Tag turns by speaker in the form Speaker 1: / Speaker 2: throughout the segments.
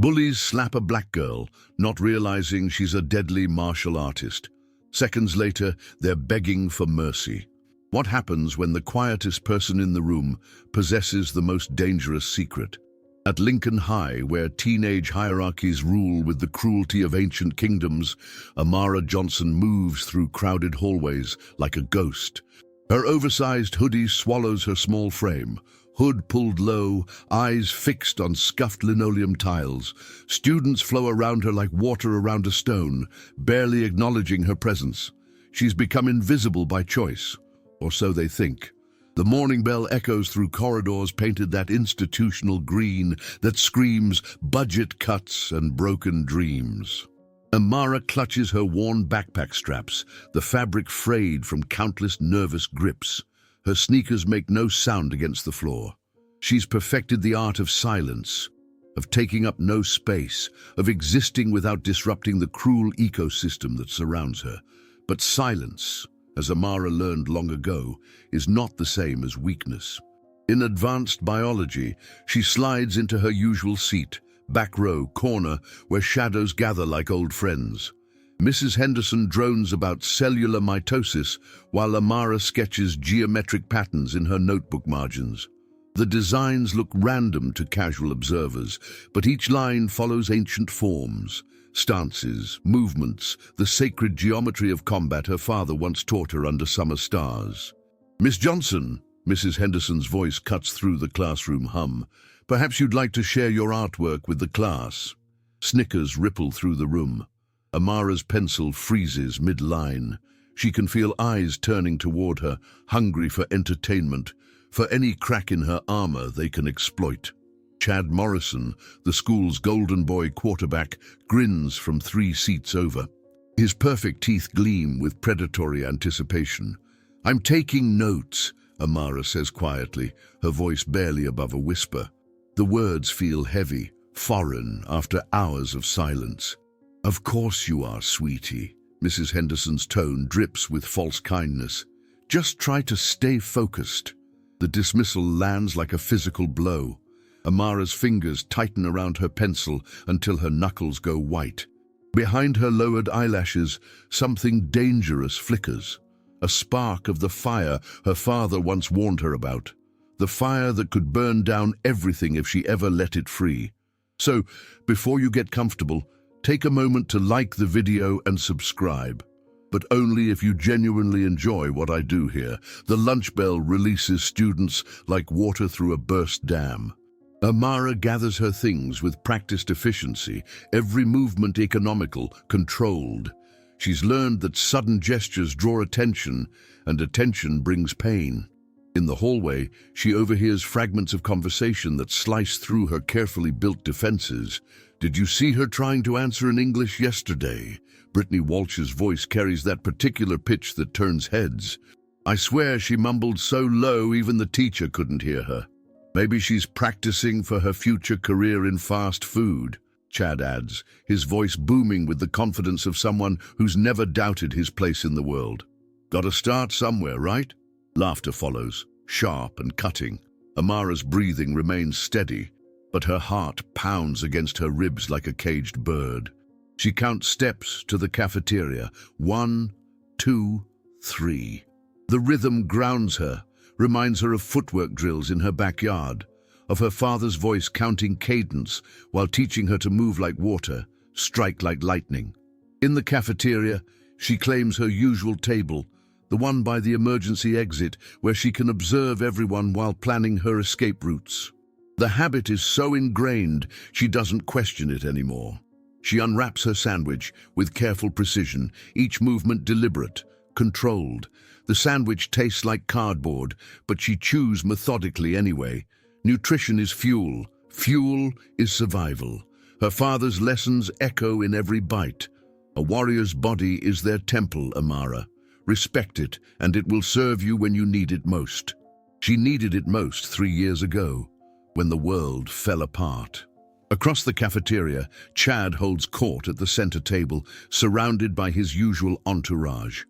Speaker 1: Bullies slap a black girl, not realizing she's a deadly martial artist. Seconds later, they're begging for mercy. What happens when the quietest person in the room possesses the most dangerous secret? At Lincoln High, where teenage hierarchies rule with the cruelty of ancient kingdoms, Amara Johnson moves through crowded hallways like a ghost. Her oversized hoodie swallows her small frame. Hood pulled low, eyes fixed on scuffed linoleum tiles. Students flow around her like water around a stone, barely acknowledging her presence. She's become invisible by choice, or so they think. The morning bell echoes through corridors painted that institutional green that screams budget cuts and broken dreams. Amara clutches her worn backpack straps, the fabric frayed from countless nervous grips. Her sneakers make no sound against the floor. She's perfected the art of silence, of taking up no space, of existing without disrupting the cruel ecosystem that surrounds her. But silence, as Amara learned long ago, is not the same as weakness. In advanced biology, she slides into her usual seat, back row, corner, where shadows gather like old friends. Mrs. Henderson drones about cellular mitosis while Amara sketches geometric patterns in her notebook margins. The designs look random to casual observers, but each line follows ancient forms, stances, movements, the sacred geometry of combat her father once taught her under summer stars. "Miss Johnson," Mrs. Henderson's voice cuts through the classroom hum, "perhaps you'd like to share your artwork with the class." Snickers ripple through the room. Amara's pencil freezes mid-line. She can feel eyes turning toward her, hungry for entertainment, for any crack in her armor they can exploit. Chad Morrison, the school's golden boy quarterback, grins from 3 seats over. His perfect teeth gleam with predatory anticipation. "I'm taking notes," Amara says quietly, her voice barely above a whisper. The words feel heavy, foreign, after hours of silence. "Of course you are, sweetie." Mrs. Henderson's tone drips with false kindness. "Just try to stay focused." The dismissal lands like a physical blow. Amara's fingers tighten around her pencil until her knuckles go white. Behind her lowered eyelashes, something dangerous flickers. A spark of the fire her father once warned her about. The fire that could burn down everything if she ever let it free. So, before you get comfortable, take a moment to like the video and subscribe. But only if you genuinely enjoy what I do here. The lunch bell releases students like water through a burst dam. Amara gathers her things with practiced efficiency, every movement economical, controlled. She's learned that sudden gestures draw attention, and attention brings pain. In the hallway, she overhears fragments of conversation that slice through her carefully built defenses. "Did you see her trying to answer in English yesterday?" Brittany Walsh's voice carries that particular pitch that turns heads. "I swear she mumbled so low even the teacher couldn't hear her." "Maybe she's practicing for her future career in fast food," Chad adds, his voice booming with the confidence of someone who's never doubted his place in the world. "Gotta start somewhere, right?" Laughter follows, sharp and cutting. Amara's breathing remains steady, but her heart pounds against her ribs like a caged bird. She counts steps to the cafeteria. 1, 2, 3. The rhythm grounds her, reminds her of footwork drills in her backyard, of her father's voice counting cadence while teaching her to move like water, strike like lightning. In the cafeteria, she claims her usual table, the one by the emergency exit where she can observe everyone while planning her escape routes. The habit is so ingrained, she doesn't question it anymore. She unwraps her sandwich with careful precision, each movement deliberate, controlled. The sandwich tastes like cardboard, but she chews methodically anyway. Nutrition is fuel. Fuel is survival. Her father's lessons echo in every bite. A warrior's body is their temple, Amara. Respect it, and it will serve you when you need it most. She needed it most 3 years ago, when the world fell apart. Across the cafeteria, Chad holds court at the center table, surrounded by his usual entourage.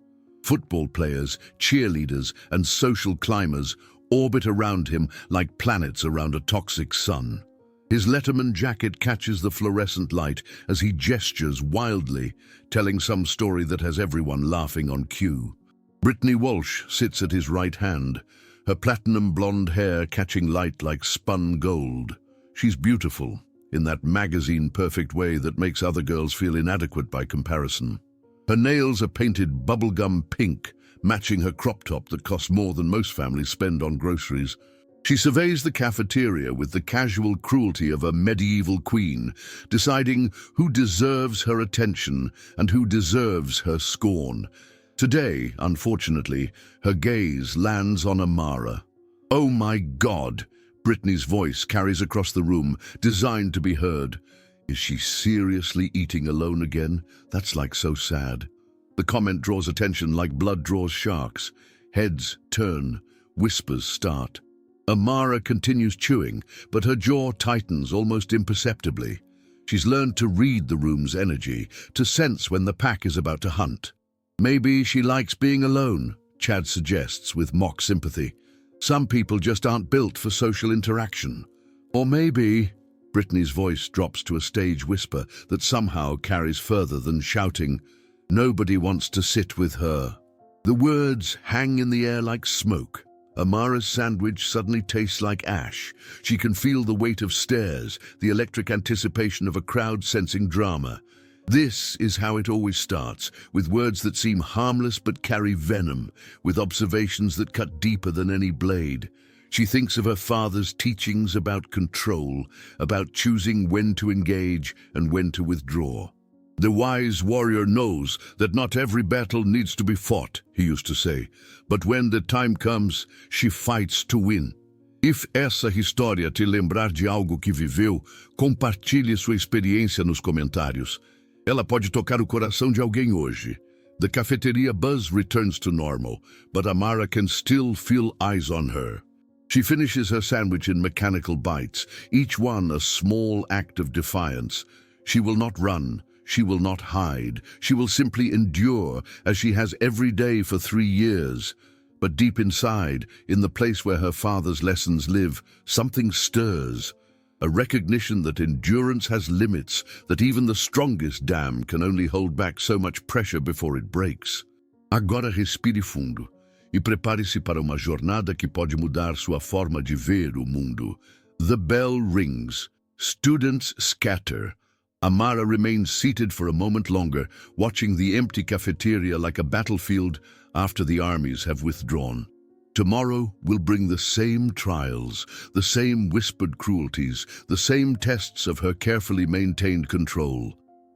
Speaker 1: Football players, cheerleaders, and social climbers orbit around him like planets around a toxic sun. His Letterman jacket catches the fluorescent light as he gestures wildly, telling some story that has everyone laughing on cue. Brittany Walsh sits at his right hand, her platinum blonde hair catching light like spun gold. She's beautiful, in that magazine-perfect way that makes other girls feel inadequate by comparison. Her nails are painted bubblegum pink, matching her crop top that costs more than most families spend on groceries. She surveys the cafeteria with the casual cruelty of a medieval queen, deciding who deserves her attention and who deserves her scorn. Today, unfortunately, her gaze lands on Amara. "Oh my God!" Brittany's voice carries across the room, designed to be heard. Is she seriously eating alone again? That's like so sad. The comment draws attention like blood draws sharks. Heads turn, whispers start. Amara continues chewing, but her jaw tightens almost imperceptibly. She's learned to read the room's energy, to sense when the pack is about to hunt. Maybe she likes being alone, Chad suggests with mock sympathy. Some people just aren't built for social interaction. Or maybe... Brittany's voice drops to a stage whisper that somehow carries further than shouting. Nobody wants to sit with her. The words hang in the air like smoke. Amara's sandwich suddenly tastes like ash. She can feel the weight of stares, the electric anticipation of a crowd sensing drama. This is how it always starts, with words that seem harmless but carry venom, with observations that cut deeper than any blade. She thinks of her father's teachings about control, about choosing when to engage and when to withdraw. "The wise warrior knows that not every battle needs to be fought," he used to say, "but when the time comes, she fights to win." If essa história te lembrar de algo que viveu, compartilhe sua experiência nos comentários. Ela pode tocar o coração de alguém hoje. The cafeteria buzz returns to normal, but Amara can still feel eyes on her. She finishes her sandwich in mechanical bites, each one a small act of defiance. She will not run. She will not hide. She will simply endure, as she has every day for 3 years. But deep inside, in the place where her father's lessons live, something stirs. A recognition that endurance has limits, that even the strongest dam can only hold back so much pressure before it breaks. Agora respire fundo e prepare-se para uma jornada que pode mudar sua forma de ver o mundo. The bell rings. Students scatter. Amara remains seated for a moment longer, watching the empty cafeteria like a battlefield after the armies have withdrawn. Tomorrow will bring the same trials, the same whispered cruelties, the same tests of her carefully maintained control.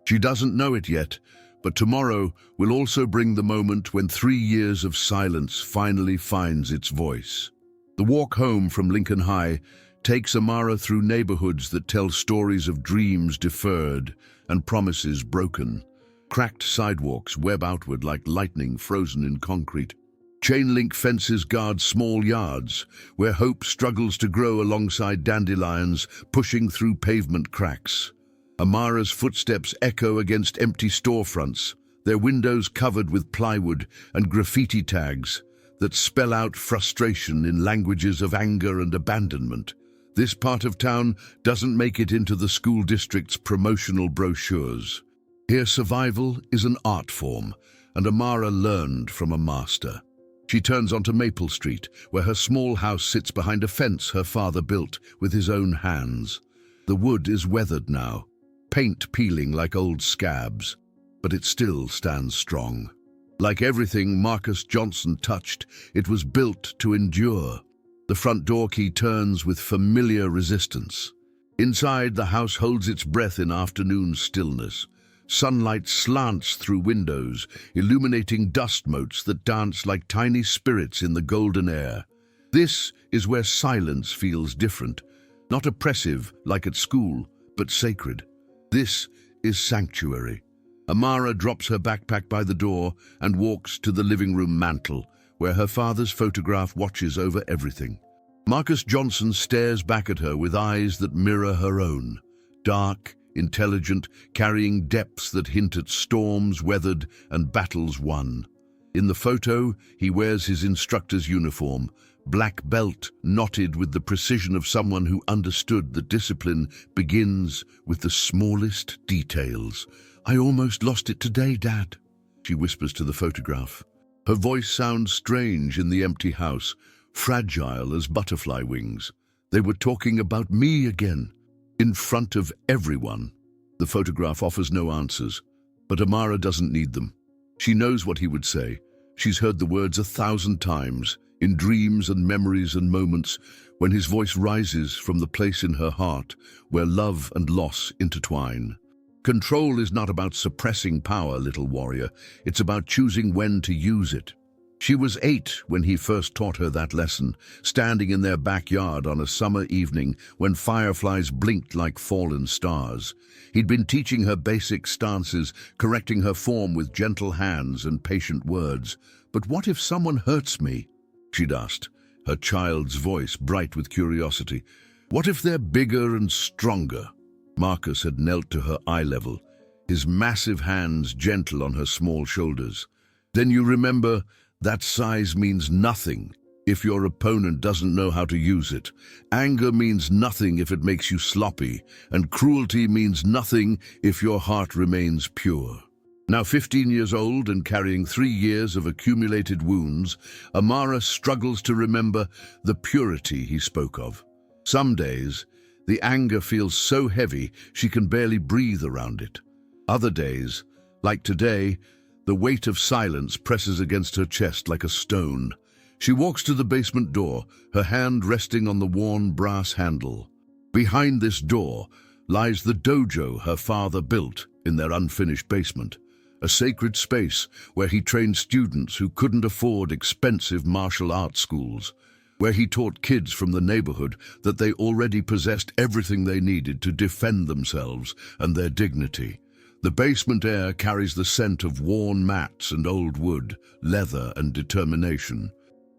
Speaker 1: She doesn't know it yet, but tomorrow will also bring the moment when 3 years of silence finally finds its voice. The walk home from Lincoln High takes Amara through neighborhoods that tell stories of dreams deferred and promises broken. Cracked sidewalks web outward like lightning frozen in concrete. Chain-link fences guard small yards, where hope struggles to grow alongside dandelions pushing through pavement cracks. Amara's footsteps echo against empty storefronts, their windows covered with plywood and graffiti tags that spell out frustration in languages of anger and abandonment. This part of town doesn't make it into the school district's promotional brochures. Here survival is an art form, and Amara learned from a master. She turns onto Maple Street, where her small house sits behind a fence her father built with his own hands. The wood is weathered now, paint peeling like old scabs, but it still stands strong. Like everything Marcus Johnson touched, it was built to endure. The front door key turns with familiar resistance. Inside, the house holds its breath in afternoon stillness. Sunlight slants through windows, illuminating dust motes that dance like tiny spirits in the golden air. This is where silence feels different, not oppressive like at school, but sacred. This is sanctuary. Amara drops her backpack by the door and walks to the living room mantel, where her father's photograph watches over everything. Marcus Johnson stares back at her with eyes that mirror her own, dark, intelligent, carrying depths that hint at storms weathered and battles won. In the photo, he wears his instructor's uniform, black belt knotted with the precision of someone who understood that discipline begins with the smallest details. "I almost lost it today, Dad," she whispers to the photograph. Her voice sounds strange in the empty house, fragile as butterfly wings. They were talking about me again, in front of everyone. The photograph offers no answers, but Amara doesn't need them. She knows what he would say. She's heard the words 1,000 times, in dreams and memories and moments, when his voice rises from the place in her heart where love and loss intertwine. Control is not about suppressing power, little warrior. It's about choosing when to use it. She was 8 when he first taught her that lesson, standing in their backyard on a summer evening when fireflies blinked like fallen stars. He'd been teaching her basic stances, correcting her form with gentle hands and patient words. "But what if someone hurts me?" she'd asked, her child's voice bright with curiosity. "What if they're bigger and stronger?" Marcus had knelt to her eye level, his massive hands gentle on her small shoulders. "Then you remember, that size means nothing if your opponent doesn't know how to use it. Anger means nothing if it makes you sloppy, and cruelty means nothing if your heart remains pure." Now 15 years old and carrying 3 years of accumulated wounds, Amara struggles to remember the purity he spoke of. Some days, the anger feels so heavy she can barely breathe around it. Other days, like today, the weight of silence presses against her chest like a stone. She walks to the basement door, her hand resting on the worn brass handle. Behind this door lies the dojo her father built in their unfinished basement, a sacred space where he trained students who couldn't afford expensive martial arts schools, where he taught kids from the neighborhood that they already possessed everything they needed to defend themselves and their dignity. The basement air carries the scent of worn mats and old wood, leather and determination.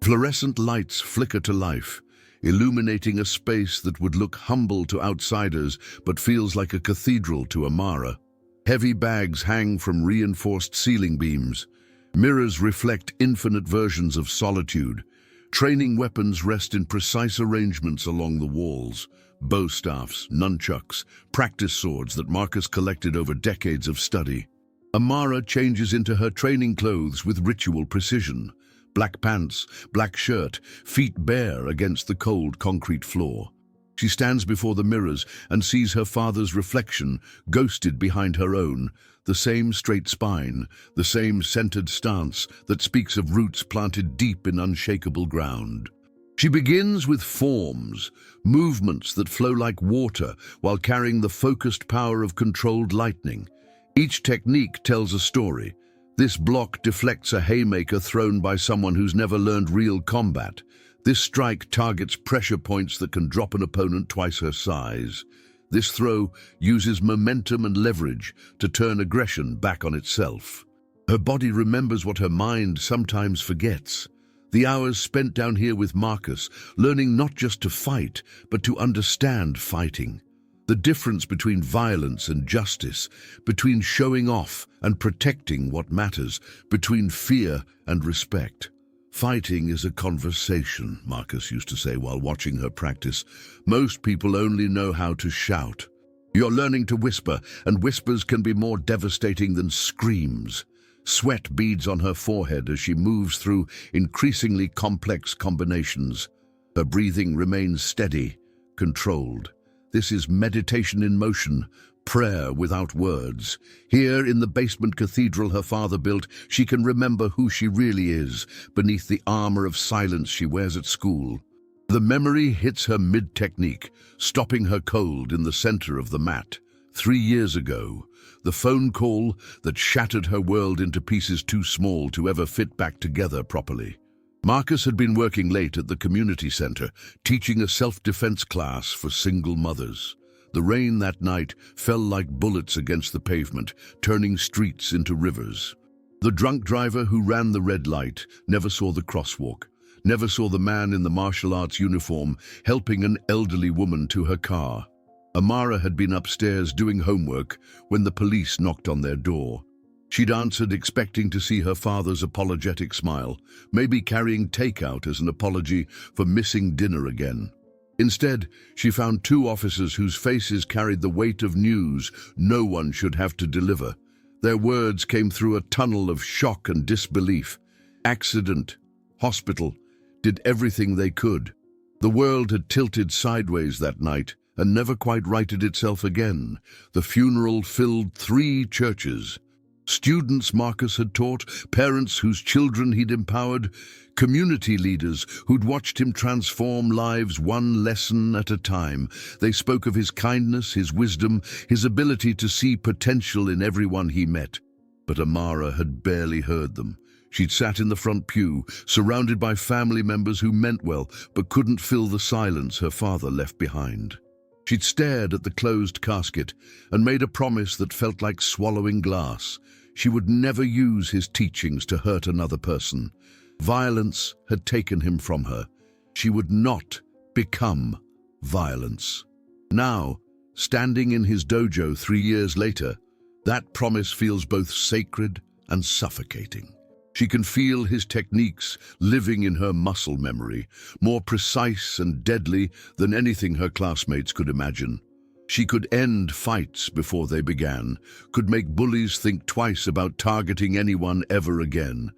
Speaker 1: Fluorescent lights flicker to life, illuminating a space that would look humble to outsiders but feels like a cathedral to Amara. Heavy bags hang from reinforced ceiling beams. Mirrors reflect infinite versions of solitude. Training weapons rest in precise arrangements along the walls. Bow staffs, nunchucks, practice swords that Marcus collected over decades of study. Amara changes into her training clothes with ritual precision. Black pants, black shirt, feet bare against the cold concrete floor. She stands before the mirrors and sees her father's reflection, ghosted behind her own. The same straight spine, the same centered stance that speaks of roots planted deep in unshakable ground. She begins with forms, movements that flow like water while carrying the focused power of controlled lightning. Each technique tells a story. This block deflects a haymaker thrown by someone who's never learned real combat. This strike targets pressure points that can drop an opponent twice her size. This throw uses momentum and leverage to turn aggression back on itself. Her body remembers what her mind sometimes forgets. The hours spent down here with Marcus, learning not just to fight, but to understand fighting. The difference between violence and justice, between showing off and protecting what matters, between fear and respect. "Fighting is a conversation," Marcus used to say while watching her practice. "Most people only know how to shout. You're learning to whisper, and whispers can be more devastating than screams." Sweat beads on her forehead as she moves through increasingly complex combinations. Her breathing remains steady, controlled. This is meditation in motion, prayer without words. Here in the basement cathedral her father built, she can remember who she really is beneath the armor of silence she wears at school. The memory hits her mid-technique, stopping her cold in the center of the mat. 3 years ago, the phone call that shattered her world into pieces too small to ever fit back together properly. Marcus had been working late at the community center, teaching a self-defense class for single mothers. The rain that night fell like bullets against the pavement, turning streets into rivers. The drunk driver who ran the red light never saw the crosswalk, never saw the man in the martial arts uniform helping an elderly woman to her car. Amara had been upstairs doing homework when the police knocked on their door. She'd answered expecting to see her father's apologetic smile, maybe carrying takeout as an apology for missing dinner again. Instead, she found two officers whose faces carried the weight of news no one should have to deliver. Their words came through a tunnel of shock and disbelief. Accident, hospital, did everything they could. The world had tilted sideways that night and never quite righted itself again. The funeral filled 3 churches. Students Marcus had taught, parents whose children he'd empowered, community leaders who'd watched him transform lives one lesson at a time. They spoke of his kindness, his wisdom, his ability to see potential in everyone he met. But Amara had barely heard them. She'd sat in the front pew, surrounded by family members who meant well, but couldn't fill the silence her father left behind. She'd stared at the closed casket and made a promise that felt like swallowing glass. She would never use his teachings to hurt another person. Violence had taken him from her. She would not become violence. Now, standing in his dojo 3 years later, that promise feels both sacred and suffocating. She can feel his techniques living in her muscle memory, more precise and deadly than anything her classmates could imagine. She could end fights before they began, could make bullies think twice about targeting anyone ever again.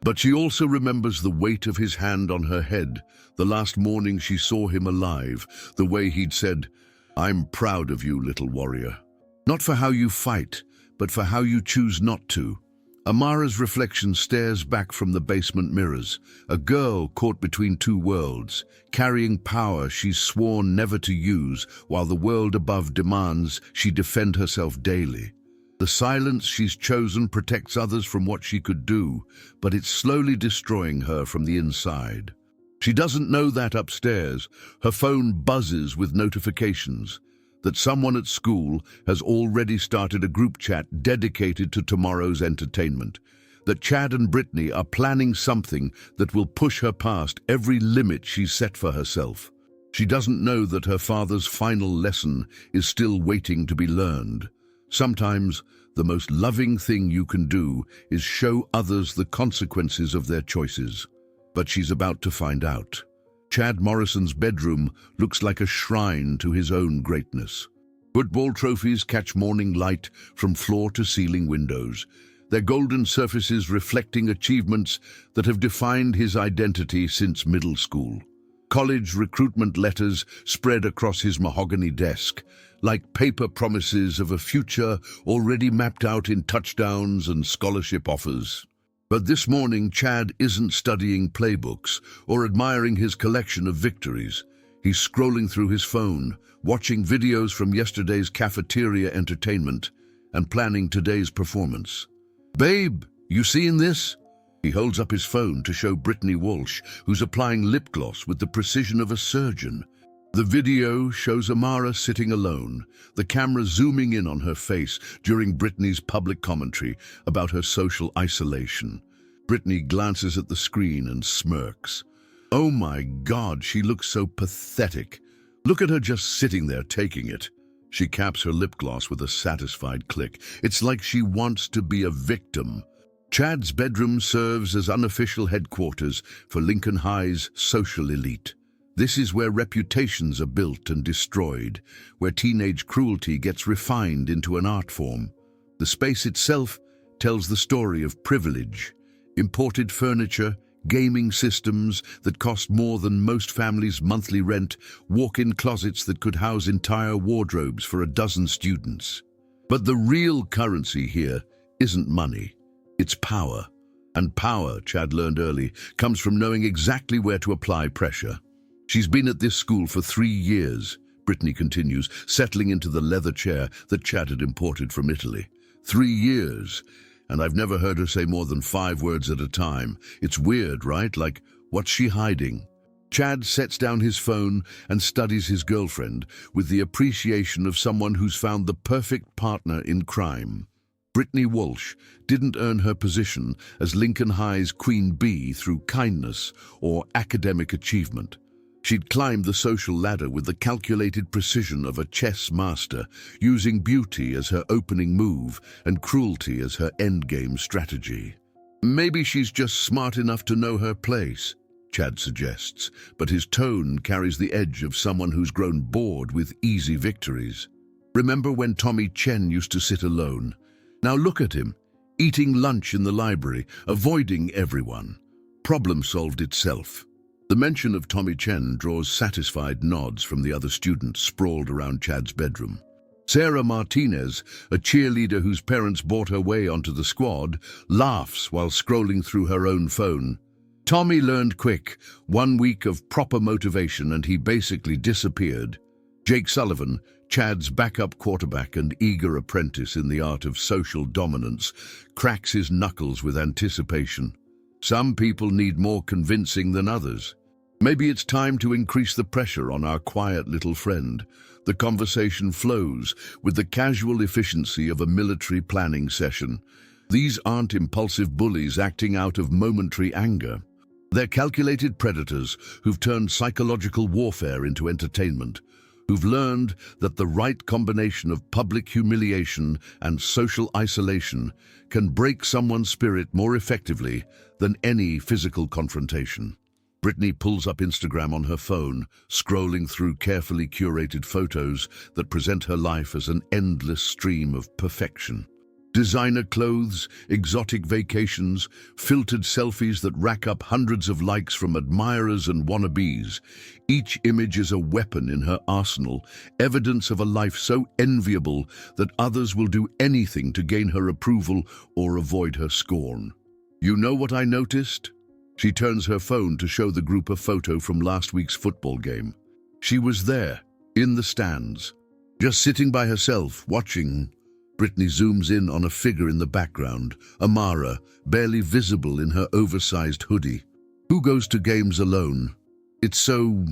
Speaker 1: But she also remembers the weight of his hand on her head, the last morning she saw him alive, the way he'd said, "I'm proud of you, little warrior." Not for how you fight, but for how you choose not to. Amara's reflection stares back from the basement mirrors, a girl caught between 2 worlds, carrying power she's sworn never to use, while the world above demands she defend herself daily. The silence she's chosen protects others from what she could do, but it's slowly destroying her from the inside. She doesn't know that upstairs, her phone buzzes with notifications that someone at school has already started a group chat dedicated to tomorrow's entertainment, that Chad and Brittany are planning something that will push her past every limit she's set for herself. She doesn't know that her father's final lesson is still waiting to be learned. Sometimes, the most loving thing you can do is show others the consequences of their choices. But she's about to find out. Chad Morrison's bedroom looks like a shrine to his own greatness. Football trophies catch morning light from floor to ceiling windows, their golden surfaces reflecting achievements that have defined his identity since middle school. College recruitment letters spread across his mahogany desk, like paper promises of a future already mapped out in touchdowns and scholarship offers. But this morning, Chad isn't studying playbooks or admiring his collection of victories. He's scrolling through his phone, watching videos from yesterday's cafeteria entertainment, and planning today's performance. "Babe, you seeing this?" He holds up his phone to show Brittany Walsh, who's applying lip gloss with the precision of a surgeon. The video shows Amara sitting alone, the camera zooming in on her face during Brittany's public commentary about her social isolation. Brittany glances at the screen and smirks. Oh my God, she looks so pathetic. Look at her just sitting there taking it. She caps her lip gloss with a satisfied click. It's like she wants to be a victim. Chad's bedroom serves as unofficial headquarters for Lincoln High's social elite. This is where reputations are built and destroyed, where teenage cruelty gets refined into an art form. The space itself tells the story of privilege, imported furniture, gaming systems that cost more than most families' monthly rent, walk-in closets that could house entire wardrobes for a dozen students. But the real currency here isn't money, it's power. And power, Chad learned early, comes from knowing exactly where to apply pressure. She's been at this school for 3 years, Brittany continues, settling into the leather chair that Chad had imported from Italy. 3 years, and I've never heard her say more than 5 words at a time. It's weird, right? Like, what's she hiding? Chad sets down his phone and studies his girlfriend with the appreciation of someone who's found the perfect partner in crime. Brittany Walsh didn't earn her position as Lincoln High's Queen Bee through kindness or academic achievement. She'd climbed the social ladder with the calculated precision of a chess master, using beauty as her opening move and cruelty as her endgame strategy. Maybe she's just smart enough to know her place, Chad suggests, but his tone carries the edge of someone who's grown bored with easy victories. Remember when Tommy Chen used to sit alone? Now look at him, eating lunch in the library, avoiding everyone. Problem solved itself. The mention of Tommy Chen draws satisfied nods from the other students sprawled around Chad's bedroom. Sarah Martinez, a cheerleader whose parents bought her way onto the squad, laughs while scrolling through her own phone. Tommy learned quick, 1 week of proper motivation and he basically disappeared. Jake Sullivan, Chad's backup quarterback and eager apprentice in the art of social dominance, cracks his knuckles with anticipation. Some people need more convincing than others. Maybe it's time to increase the pressure on our quiet little friend. The conversation flows with the casual efficiency of a military planning session. These aren't impulsive bullies acting out of momentary anger. They're calculated predators who've turned psychological warfare into entertainment, who've learned that the right combination of public humiliation and social isolation can break someone's spirit more effectively than any physical confrontation. Brittany pulls up Instagram on her phone, scrolling through carefully curated photos that present her life as an endless stream of perfection. Designer clothes, exotic vacations, filtered selfies that rack up hundreds of likes from admirers and wannabes. Each image is a weapon in her arsenal, evidence of a life so enviable that others will do anything to gain her approval or avoid her scorn. You know what I noticed? She turns her phone to show the group a photo from last week's football game. She was there, in the stands, just sitting by herself, watching. Brittany zooms in on a figure in the background, Amara, barely visible in her oversized hoodie. Who goes to games alone? It's so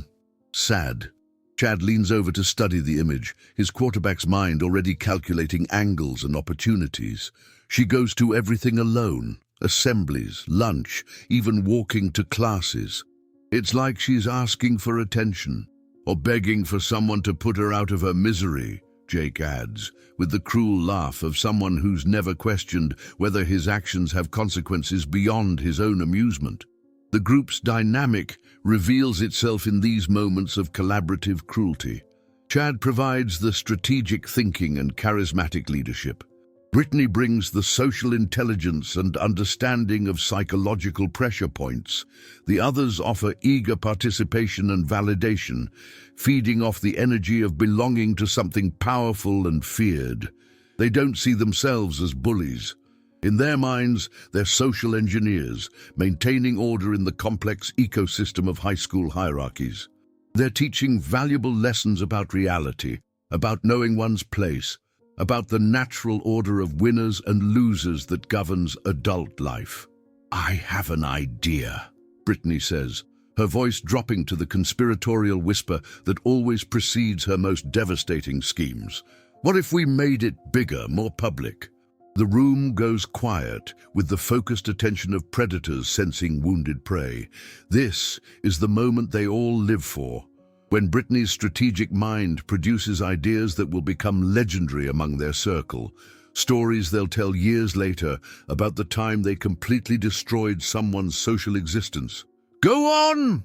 Speaker 1: sad. Chad leans over to study the image, his quarterback's mind already calculating angles and opportunities. She goes to everything alone. Assemblies, lunch, even walking to classes. It's like she's asking for attention, or begging for someone to put her out of her misery, Jake adds, with the cruel laugh of someone who's never questioned whether his actions have consequences beyond his own amusement. The group's dynamic reveals itself in these moments of collaborative cruelty. Chad provides the strategic thinking and charismatic leadership. Brittany brings the social intelligence and understanding of psychological pressure points. The others offer eager participation and validation, feeding off the energy of belonging to something powerful and feared. They don't see themselves as bullies. In their minds, they're social engineers, maintaining order in the complex ecosystem of high school hierarchies. They're teaching valuable lessons about reality, about knowing one's place, about the natural order of winners and losers that governs adult life. I have an idea, Brittany says, her voice dropping to the conspiratorial whisper that always precedes her most devastating schemes. What if we made it bigger, more public? The room goes quiet, with the focused attention of predators sensing wounded prey. This is the moment they all live for, when Brittany's strategic mind produces ideas that will become legendary among their circle, stories they'll tell years later about the time they completely destroyed someone's social existence. Go on!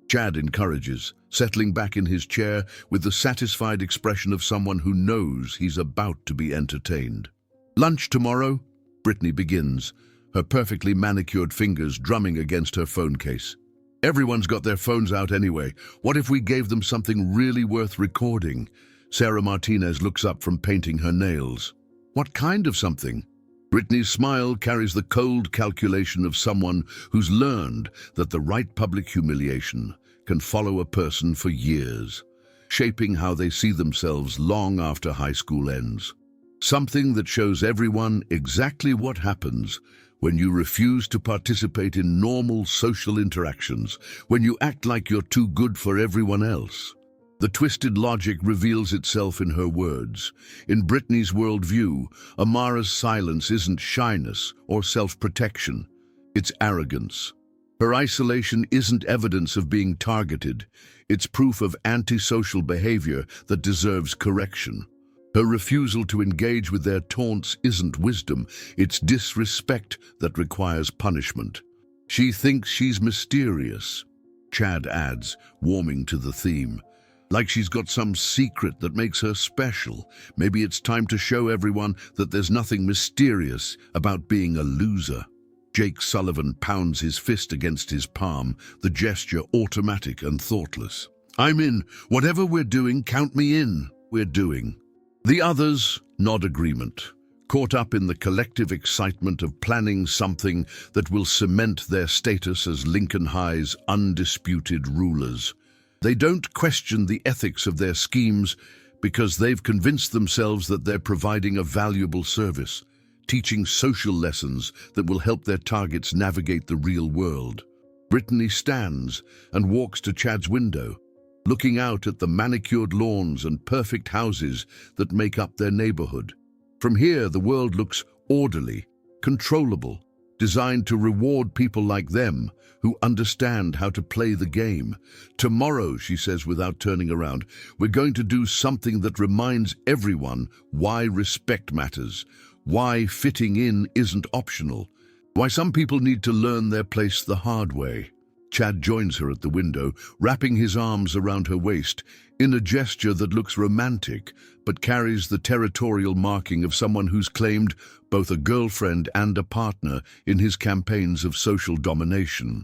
Speaker 1: Chad encourages, settling back in his chair with the satisfied expression of someone who knows he's about to be entertained. Lunch tomorrow? Brittany begins, her perfectly manicured fingers drumming against her phone case. Everyone's got their phones out anyway. What if we gave them something really worth recording? Sarah Martinez looks up from painting her nails. What kind of something? Brittany's smile carries the cold calculation of someone who's learned that the right public humiliation can follow a person for years, shaping how they see themselves long after high school ends. Something that shows everyone exactly what happens when you refuse to participate in normal social interactions, when you act like you're too good for everyone else. The twisted logic reveals itself in her words. In Brittany's worldview, Amara's silence isn't shyness or self-protection. It's arrogance. Her isolation isn't evidence of being targeted. It's proof of antisocial behavior that deserves correction. Her refusal to engage with their taunts isn't wisdom, it's disrespect that requires punishment. She thinks she's mysterious, Chad adds, warming to the theme. Like she's got some secret that makes her special. Maybe it's time to show everyone that there's nothing mysterious about being a loser. Jake Sullivan pounds his fist against his palm, the gesture automatic and thoughtless. I'm in. Whatever we're doing, count me in. We're doing. The others nod agreement, caught up in the collective excitement of planning something that will cement their status as Lincoln High's undisputed rulers. They don't question the ethics of their schemes because they've convinced themselves that they're providing a valuable service, teaching social lessons that will help their targets navigate the real world. Brittany stands and walks to Chad's window, looking out at the manicured lawns and perfect houses that make up their neighborhood. From here, the world looks orderly, controllable, designed to reward people like them who understand how to play the game. Tomorrow, she says without turning around, we're going to do something that reminds everyone why respect matters, why fitting in isn't optional, why some people need to learn their place the hard way. Chad joins her at the window, wrapping his arms around her waist in a gesture that looks romantic but carries the territorial marking of someone who's claimed both a girlfriend and a partner in his campaigns of social domination.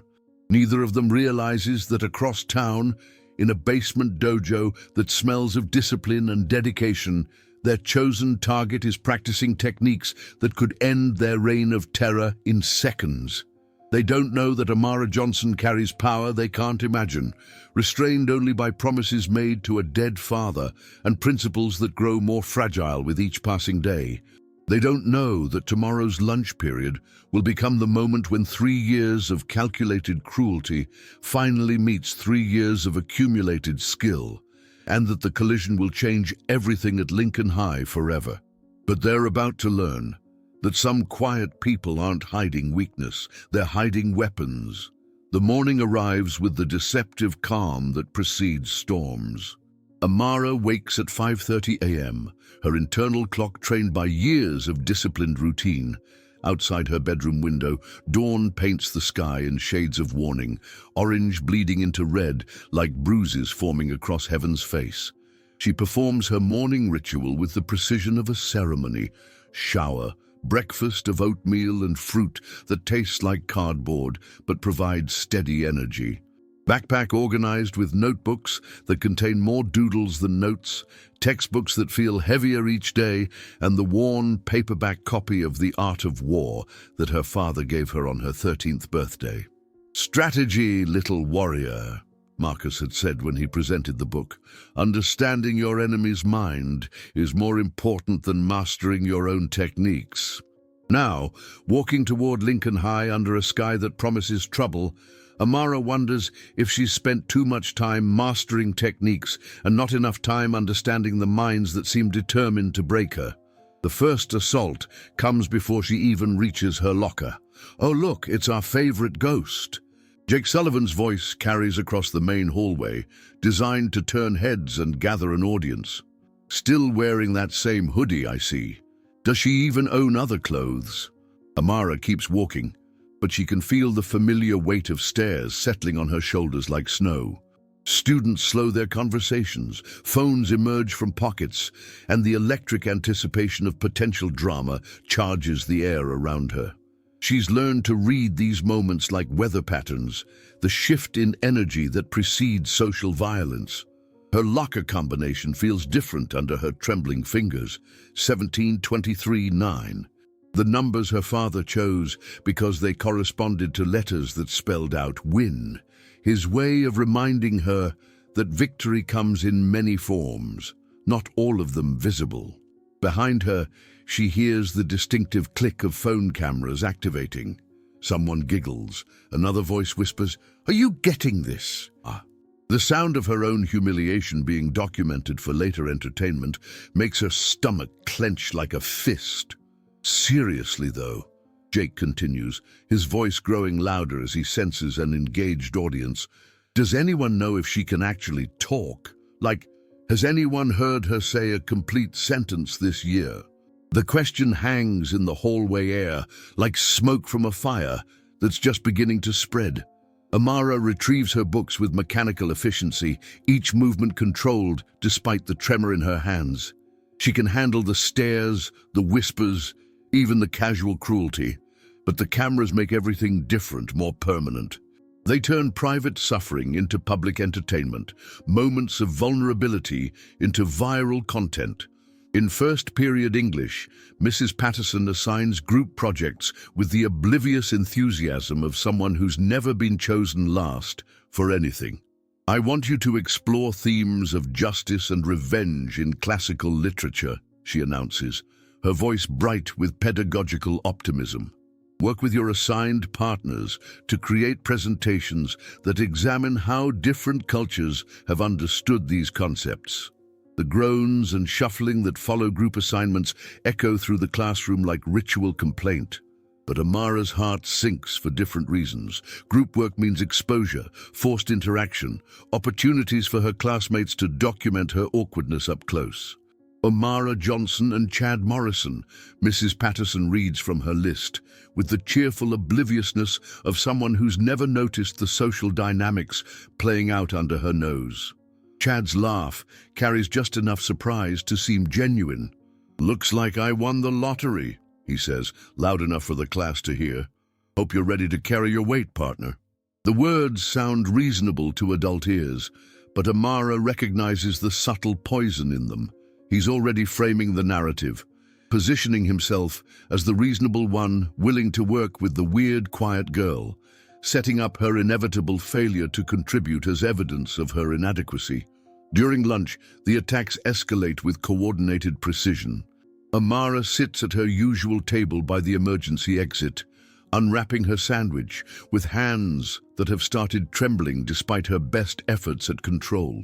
Speaker 1: Neither of them realizes that across town, in a basement dojo that smells of discipline and dedication, their chosen target is practicing techniques that could end their reign of terror in seconds. They don't know that Amara Johnson carries power they can't imagine, restrained only by promises made to a dead father and principles that grow more fragile with each passing day. They don't know that tomorrow's lunch period will become the moment when 3 years of calculated cruelty finally meets 3 years of accumulated skill, and that the collision will change everything at Lincoln High forever. But they're about to learn that some quiet people aren't hiding weakness, they're hiding weapons. The morning arrives with the deceptive calm that precedes storms. Amara wakes at 5:30 a.m., her internal clock trained by years of disciplined routine. Outside her bedroom window, dawn paints the sky in shades of warning, orange bleeding into red like bruises forming across heaven's face. She performs her morning ritual with the precision of a ceremony. Shower, breakfast of oatmeal and fruit that tastes like cardboard but provides steady energy. Backpack organized with notebooks that contain more doodles than notes, textbooks that feel heavier each day, and the worn paperback copy of The Art of War that her father gave her on her 13th birthday. "Strategy, little warrior," Marcus had said when he presented the book. "Understanding your enemy's mind is more important than mastering your own techniques." Now, walking toward Lincoln High under a sky that promises trouble, Amara wonders if she's spent too much time mastering techniques and not enough time understanding the minds that seem determined to break her. The first assault comes before she even reaches her locker. "Oh look, it's our favorite ghost." Jake Sullivan's voice carries across the main hallway, designed to turn heads and gather an audience. "Still wearing that same hoodie, I see. Does she even own other clothes?" Amara keeps walking, but she can feel the familiar weight of stairs settling on her shoulders like snow. Students slow their conversations, phones emerge from pockets, and the electric anticipation of potential drama charges the air around her. She's learned to read these moments like weather patterns, the shift in energy that precedes social violence. Her locker combination feels different under her trembling fingers. 17-23-9. The numbers her father chose because they corresponded to letters that spelled out win. His way of reminding her that victory comes in many forms, not all of them visible. Behind her, she hears the distinctive click of phone cameras activating. Someone giggles. Another voice whispers, "Are you getting this?" The sound of her own humiliation being documented for later entertainment makes her stomach clench like a fist. Seriously, though, Jake continues, his voice growing louder as he senses an engaged audience. Does anyone know if she can actually talk? Like, has anyone heard her say a complete sentence this year? The question hangs in the hallway air, like smoke from a fire that's just beginning to spread. Amara retrieves her books with mechanical efficiency, each movement controlled despite the tremor in her hands. She can handle the stares, the whispers, even the casual cruelty, but the cameras make everything different, more permanent. They turn private suffering into public entertainment, moments of vulnerability into viral content. In first period English, Mrs. Patterson assigns group projects with the oblivious enthusiasm of someone who's never been chosen last for anything. I want you to explore themes of justice and revenge in classical literature, she announces, her voice bright with pedagogical optimism. Work with your assigned partners to create presentations that examine how different cultures have understood these concepts. The groans and shuffling that follow group assignments echo through the classroom like ritual complaint. But Amara's heart sinks for different reasons. Group work means exposure, forced interaction, opportunities for her classmates to document her awkwardness up close. Amara Johnson and Chad Morrison, Mrs. Patterson reads from her list, with the cheerful obliviousness of someone who's never noticed the social dynamics playing out under her nose. Chad's laugh carries just enough surprise to seem genuine. "Looks like I won the lottery," he says, loud enough for the class to hear. "Hope you're ready to carry your weight, partner." The words sound reasonable to adult ears, but Amara recognizes the subtle poison in them. He's already framing the narrative, positioning himself as the reasonable one willing to work with the weird, quiet girl, setting up her inevitable failure to contribute as evidence of her inadequacy. During lunch, the attacks escalate with coordinated precision. Amara sits at her usual table by the emergency exit, unwrapping her sandwich with hands that have started trembling despite her best efforts at control.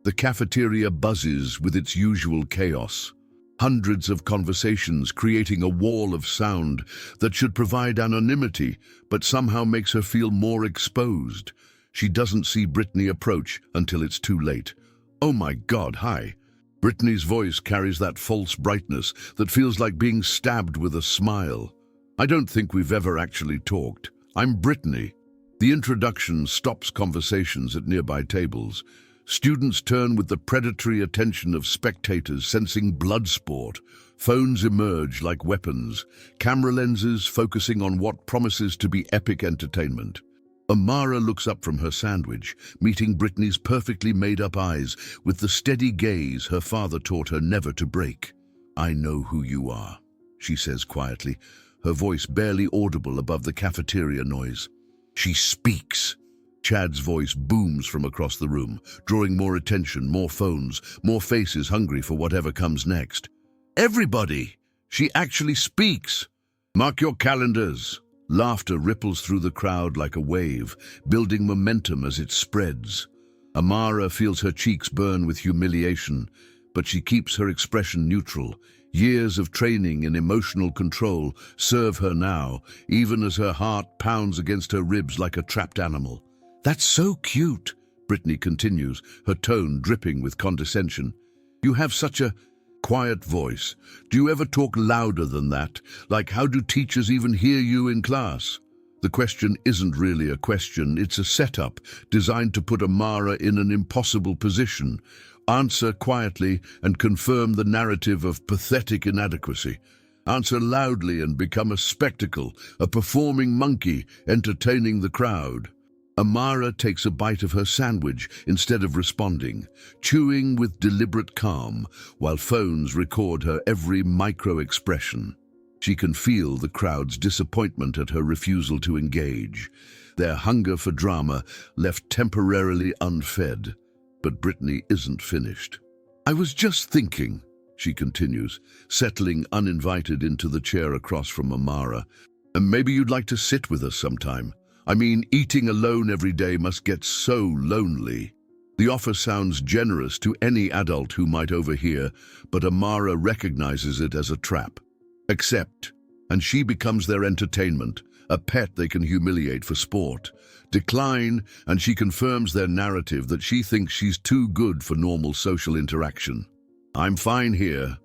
Speaker 1: The cafeteria buzzes with its usual chaos. Hundreds of conversations creating a wall of sound that should provide anonymity, but somehow makes her feel more exposed. She doesn't see Brittany approach until it's too late. "Oh my God, hi." Brittany's voice carries that false brightness that feels like being stabbed with a smile. "I don't think we've ever actually talked. I'm Brittany." The introduction stops conversations at nearby tables. Students turn with the predatory attention of spectators sensing blood sport. Phones emerge like weapons, camera lenses focusing on what promises to be epic entertainment. Amara looks up from her sandwich, meeting Brittany's perfectly made-up eyes with the steady gaze her father taught her never to break. "I know who you are," she says quietly, her voice barely audible above the cafeteria noise. "She speaks." Chad's voice booms from across the room, drawing more attention, more phones, more faces hungry for whatever comes next. "Everybody! She actually speaks! Mark your calendars!" Laughter ripples through the crowd like a wave, building momentum as it spreads. Amara feels her cheeks burn with humiliation, but she keeps her expression neutral. Years of training in emotional control serve her now, even as her heart pounds against her ribs like a trapped animal. "That's so cute," Brittany continues, her tone dripping with condescension. "You have such a quiet voice. Do you ever talk louder than that? Like, how do teachers even hear you in class?" The question isn't really a question, it's a setup designed to put Amara in an impossible position. Answer quietly and confirm the narrative of pathetic inadequacy. Answer loudly and become a spectacle, a performing monkey entertaining the crowd. Amara takes a bite of her sandwich instead of responding, chewing with deliberate calm, while phones record her every micro-expression. She can feel the crowd's disappointment at her refusal to engage, their hunger for drama left temporarily unfed. But Brittany isn't finished. "I was just thinking," she continues, settling uninvited into the chair across from Amara, "and maybe you'd like to sit with us sometime. I mean, eating alone every day must get so lonely." The offer sounds generous to any adult who might overhear, but Amara recognizes it as a trap. Except, and she becomes their entertainment, a pet they can humiliate for sport. Decline, and she confirms their narrative that she thinks she's too good for normal social interaction. "I'm fine here,"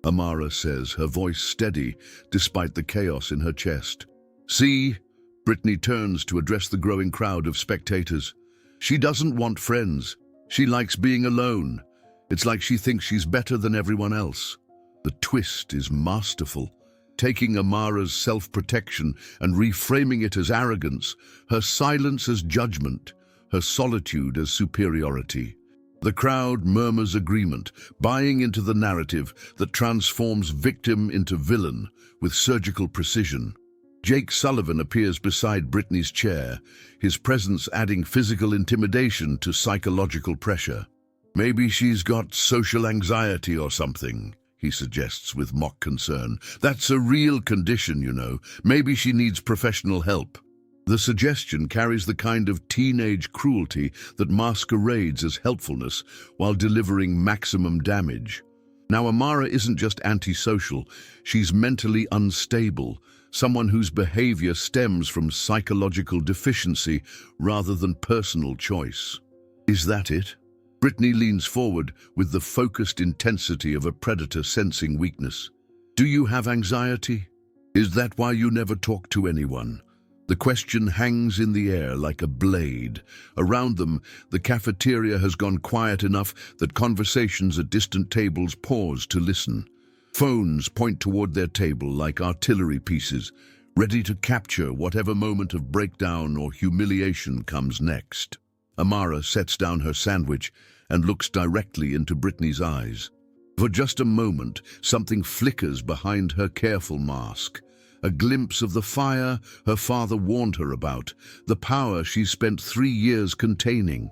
Speaker 1: Amara says, her voice steady despite the chaos in her chest. "See?" Brittany turns to address the growing crowd of spectators. She doesn't want friends. She likes being alone. It's like she thinks she's better than everyone else. The twist is masterful. Taking Amara's self-protection and reframing it as arrogance, her silence as judgment, her solitude as superiority. The crowd murmurs agreement, buying into the narrative that transforms victim into villain with surgical precision. Jake Sullivan appears beside Brittany's chair, his presence adding physical intimidation to psychological pressure. "Maybe she's got social anxiety or something," he suggests with mock concern. "That's a real condition, you know. Maybe she needs professional help." The suggestion carries the kind of teenage cruelty that masquerades as helpfulness while delivering maximum damage. Now, Amara isn't just antisocial, she's mentally unstable, someone whose behavior stems from psychological deficiency rather than personal choice. Is that it? Brittany leans forward with the focused intensity of a predator sensing weakness. "Do you have anxiety? Is that why you never talk to anyone?" The question hangs in the air like a blade. Around them, the cafeteria has gone quiet enough that conversations at distant tables pause to listen. Phones point toward their table like artillery pieces, ready to capture whatever moment of breakdown or humiliation comes next. Amara sets down her sandwich and looks directly into Brittany's eyes. For just a moment, something flickers behind her careful mask. A glimpse of the fire her father warned her about, the power she spent 3 years containing.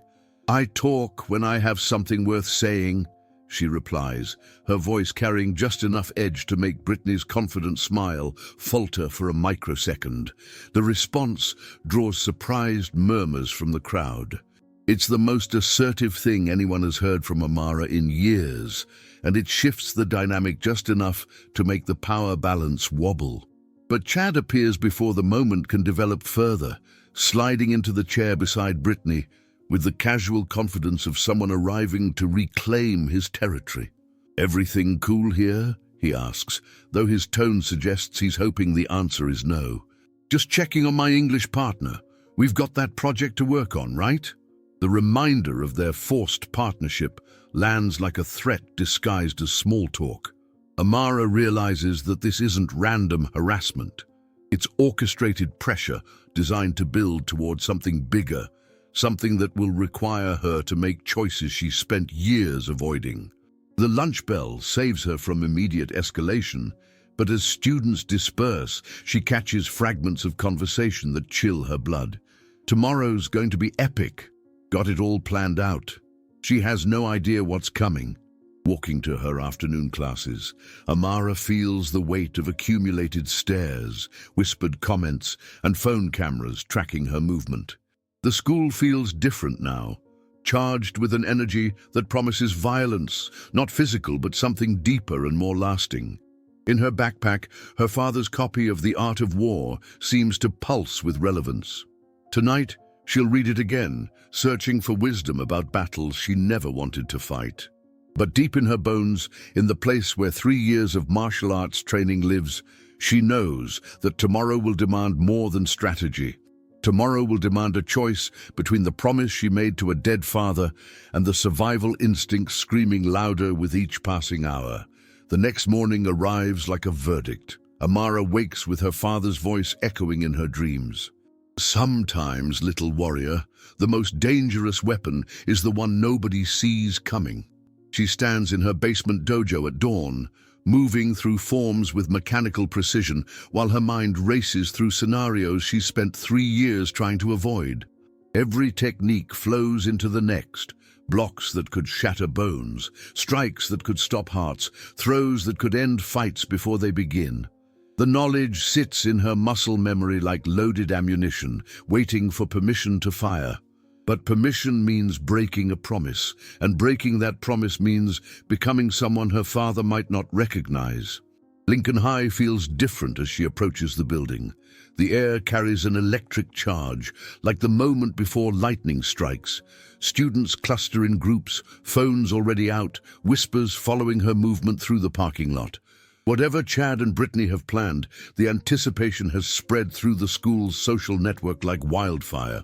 Speaker 1: "I talk when I have something worth saying," she replies, her voice carrying just enough edge to make Brittany's confident smile falter for a microsecond. The response draws surprised murmurs from the crowd. It's the most assertive thing anyone has heard from Amara in years, and it shifts the dynamic just enough to make the power balance wobble. But Chad appears before the moment can develop further, sliding into the chair beside Brittany with the casual confidence of someone arriving to reclaim his territory. "Everything cool here?" he asks, though his tone suggests he's hoping the answer is no. "Just checking on my English partner. We've got that project to work on, right?" The reminder of their forced partnership lands like a threat disguised as small talk. Amara realizes that this isn't random harassment. It's orchestrated pressure designed to build towards something bigger, something that will require her to make choices she spent years avoiding. The lunch bell saves her from immediate escalation, but as students disperse, she catches fragments of conversation that chill her blood. Tomorrow's going to be epic. Got it all planned out. She has no idea what's coming. Walking to her afternoon classes, Amara feels the weight of accumulated stares, whispered comments, and phone cameras tracking her movement. The school feels different now, charged with an energy that promises violence, not physical but something deeper and more lasting. In her backpack, her father's copy of The Art of War seems to pulse with relevance. Tonight, she'll read it again, searching for wisdom about battles she never wanted to fight. But deep in her bones, in the place where 3 years of martial arts training lives, she knows that tomorrow will demand more than strategy. Tomorrow will demand a choice between the promise she made to a dead father and the survival instinct screaming louder with each passing hour. The next morning arrives like a verdict. Amara wakes with her father's voice echoing in her dreams. "Sometimes, little warrior, the most dangerous weapon is the one nobody sees coming." She stands in her basement dojo at dawn, moving through forms with mechanical precision while her mind races through scenarios she spent 3 years trying to avoid. Every technique flows into the next, blocks that could shatter bones, strikes that could stop hearts, throws that could end fights before they begin. The knowledge sits in her muscle memory like loaded ammunition, waiting for permission to fire. But permission means breaking a promise, and breaking that promise means becoming someone her father might not recognize. Lincoln High feels different as she approaches the building. The air carries an electric charge, like the moment before lightning strikes. Students cluster in groups, phones already out, whispers following her movement through the parking lot. Whatever Chad and Brittany have planned, the anticipation has spread through the school's social network like wildfire.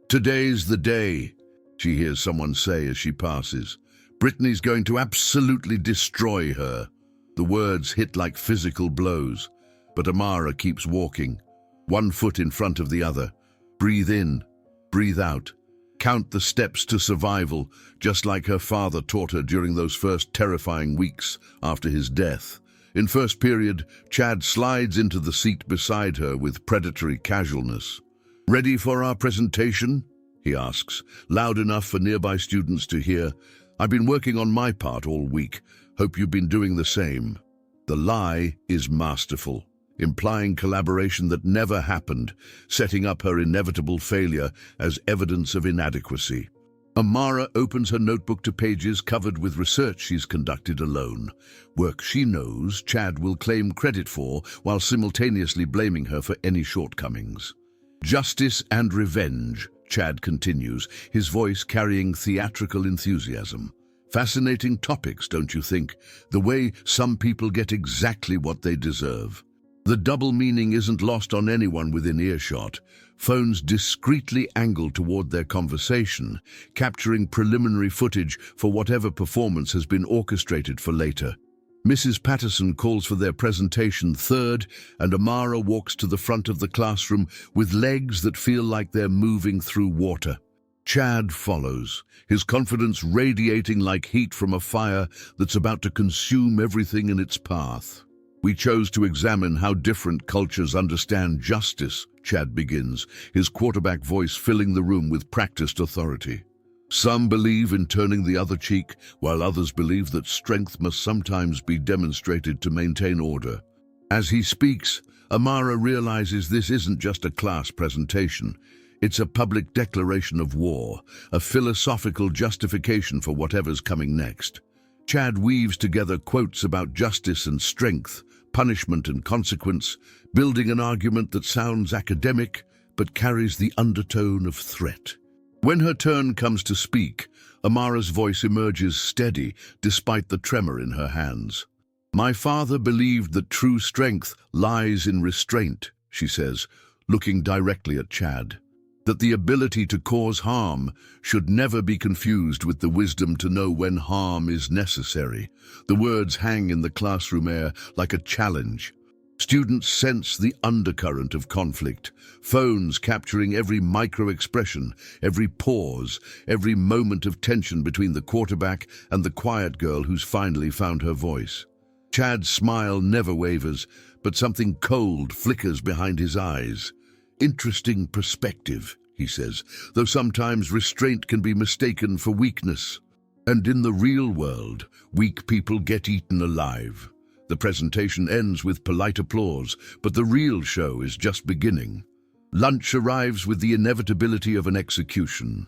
Speaker 1: "Today's the day," she hears someone say as she passes. "Brittany's going to absolutely destroy her." The words hit like physical blows, but Amara keeps walking, one foot in front of the other. Breathe in, breathe out. Count the steps to survival, just like her father taught her during those first terrifying weeks after his death. In first period, Chad slides into the seat beside her with predatory casualness. "Ready for our presentation?" he asks, loud enough for nearby students to hear. "I've been working on my part all week. Hope you've been doing the same." The lie is masterful, implying collaboration that never happened, setting up her inevitable failure as evidence of inadequacy. Amara opens her notebook to pages covered with research she's conducted alone, work she knows Chad will claim credit for while simultaneously blaming her for any shortcomings. "Justice and revenge," Chad continues, his voice carrying theatrical enthusiasm. "Fascinating topics, don't you think? The way some people get exactly what they deserve." The double meaning isn't lost on anyone within earshot. Phones discreetly angle toward their conversation, capturing preliminary footage for whatever performance has been orchestrated for later. Mrs. Patterson calls for their presentation third, and Amara walks to the front of the classroom with legs that feel like they're moving through water. Chad follows, his confidence radiating like heat from a fire that's about to consume everything in its path. "We chose to examine how different cultures understand justice," Chad begins, his quarterback voice filling the room with practiced authority. "Some believe in turning the other cheek, while others believe that strength must sometimes be demonstrated to maintain order." As he speaks, Amara realizes this isn't just a class presentation. It's a public declaration of war, a philosophical justification for whatever's coming next. Chad weaves together quotes about justice and strength, punishment and consequence, building an argument that sounds academic but carries the undertone of threat. When her turn comes to speak, Amara's voice emerges steady despite the tremor in her hands. "My father believed that true strength lies in restraint," she says, looking directly at Chad. "That the ability to cause harm should never be confused with the wisdom to know when harm is necessary." The words hang in the classroom air like a challenge. Students sense the undercurrent of conflict, phones capturing every micro-expression, every pause, every moment of tension between the quarterback and the quiet girl who's finally found her voice. Chad's smile never wavers, but something cold flickers behind his eyes. "Interesting perspective," he says, "though sometimes restraint can be mistaken for weakness. And in the real world, weak people get eaten alive." The presentation ends with polite applause, but the real show is just beginning. Lunch arrives with the inevitability of an execution.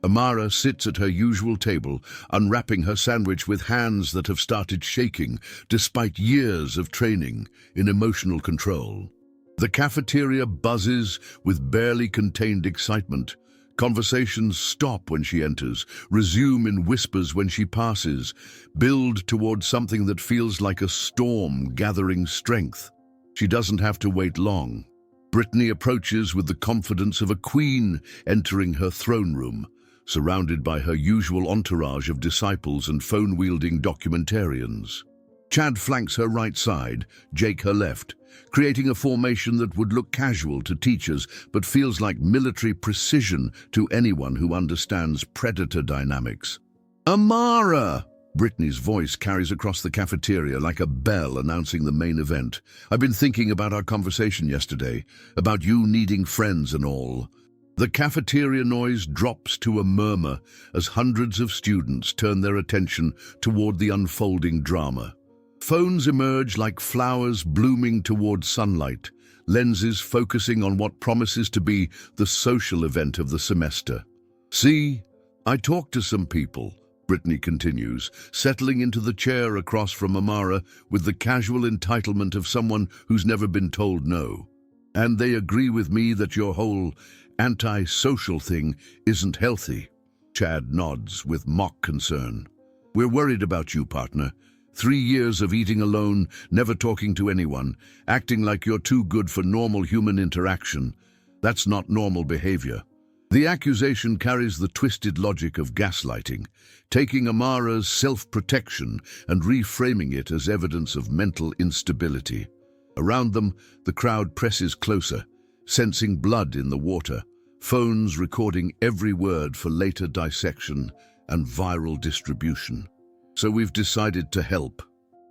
Speaker 1: Amara sits at her usual table, unwrapping her sandwich with hands that have started shaking, despite years of training in emotional control. The cafeteria buzzes with barely contained excitement. Conversations stop when she enters, resume in whispers when she passes, build towards something that feels like a storm gathering strength. She doesn't have to wait long. Brittany approaches with the confidence of a queen entering her throne room, surrounded by her usual entourage of disciples and phone-wielding documentarians. Chad flanks her right side, Jake her left, creating a formation that would look casual to teachers but feels like military precision to anyone who understands predator dynamics. "Amara!" Brittany's voice carries across the cafeteria like a bell announcing the main event. "I've been thinking about our conversation yesterday, about you needing friends and all." The cafeteria noise drops to a murmur as hundreds of students turn their attention toward the unfolding drama. Phones emerge like flowers blooming toward sunlight, lenses focusing on what promises to be the social event of the semester. "See, I talked to some people," Brittany continues, settling into the chair across from Amara with the casual entitlement of someone who's never been told no. And they agree with me that your whole anti-social thing isn't healthy. Chad nods with mock concern. We're worried about you, partner. 3 years of eating alone, never talking to anyone, acting like you're too good for normal human interaction. That's not normal behavior. The accusation carries the twisted logic of gaslighting, taking Amara's self-protection and reframing it as evidence of mental instability. Around them, the crowd presses closer, sensing blood in the water, phones recording every word for later dissection and viral distribution. So we've decided to help.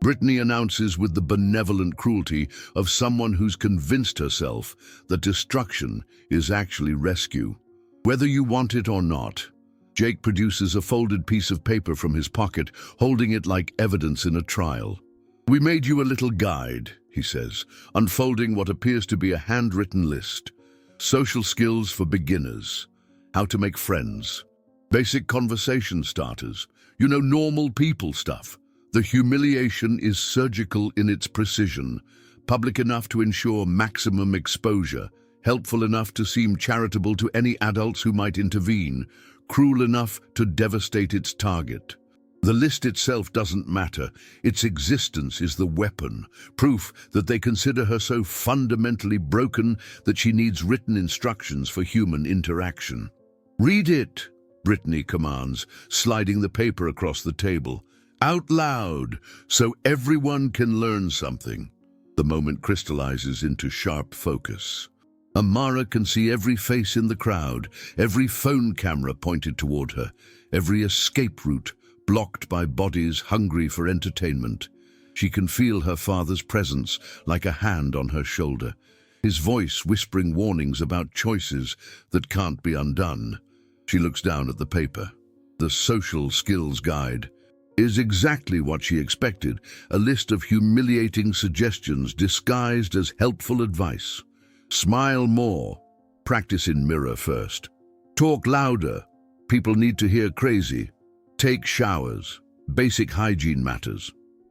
Speaker 1: Brittany announces with the benevolent cruelty of someone who's convinced herself that destruction is actually rescue. Whether you want it or not. Jake produces a folded piece of paper from his pocket, holding it like evidence in a trial. We made you a little guide, he says, unfolding what appears to be a handwritten list. Social skills for beginners. How to make friends. Basic conversation starters. Normal people stuff. The humiliation is surgical in its precision, public enough to ensure maximum exposure, helpful enough to seem charitable to any adults who might intervene, cruel enough to devastate its target. The list itself doesn't matter. Its existence is the weapon, proof that they consider her so fundamentally broken that she needs written instructions for human interaction. Read it, Brittany commands, sliding the paper across the table. Out loud, so everyone can learn something. The moment crystallizes into sharp focus. Amara can see every face in the crowd, every phone camera pointed toward her, every escape route blocked by bodies hungry for entertainment. She can feel her father's presence like a hand on her shoulder, his voice whispering warnings about choices that can't be undone. She looks down at the paper. The social skills guide is exactly what she expected, a list of humiliating suggestions disguised as helpful advice. Smile more. Practice in mirror first. Talk louder. People need to hear crazy. Take showers. Basic hygiene matters.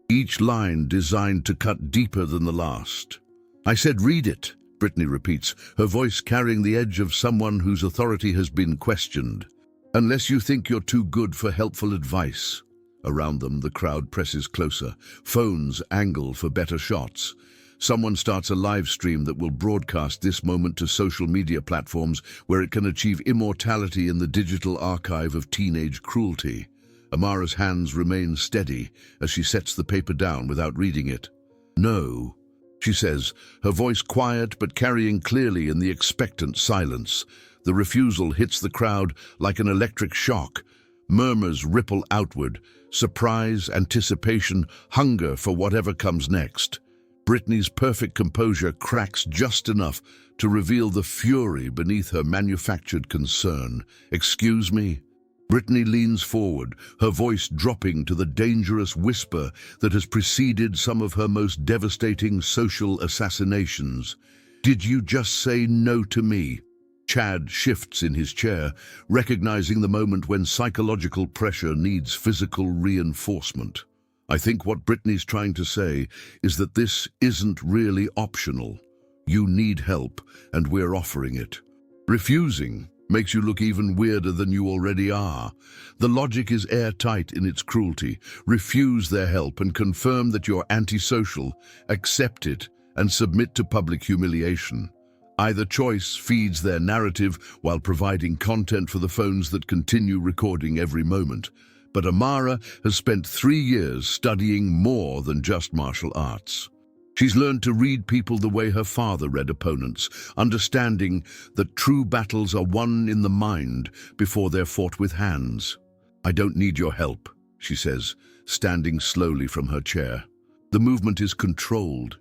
Speaker 1: Each line designed to cut deeper than the last. I said read it, Brittany repeats, her voice carrying the edge of someone whose authority has been questioned. Unless you think you're too good for helpful advice. Around them, the crowd presses closer, phones angle for better shots. Someone starts a live stream that will broadcast this moment to social media platforms where it can achieve immortality in the digital archive of teenage cruelty. Amara's hands remain steady as she sets the paper down without reading it. No, she says, her voice quiet but carrying clearly in the expectant silence. The refusal hits the crowd like an electric shock. Murmurs ripple outward, surprise, anticipation, hunger for whatever comes next. Brittany's perfect composure cracks just enough to reveal the fury beneath her manufactured concern. Excuse me? Brittany leans forward, her voice dropping to the dangerous whisper that has preceded some of her most devastating social assassinations. Did you just say no to me? Chad shifts in his chair, recognizing the moment when psychological pressure needs physical reinforcement. I think what Brittany's trying to say is that this isn't really optional. You need help, and we're offering it. Refusing makes you look even weirder than you already are. The logic is airtight in its cruelty. Refuse their help and confirm that you're antisocial, accept it, and submit to public humiliation. Either choice feeds their narrative while providing content for the phones that continue recording every moment. But Amara has spent 3 years studying more than just martial arts. She's learned to read people the way her father read opponents, understanding that true battles are won in the mind before they're fought with hands. I don't need your help, she says, standing slowly from her chair. The movement is controlled,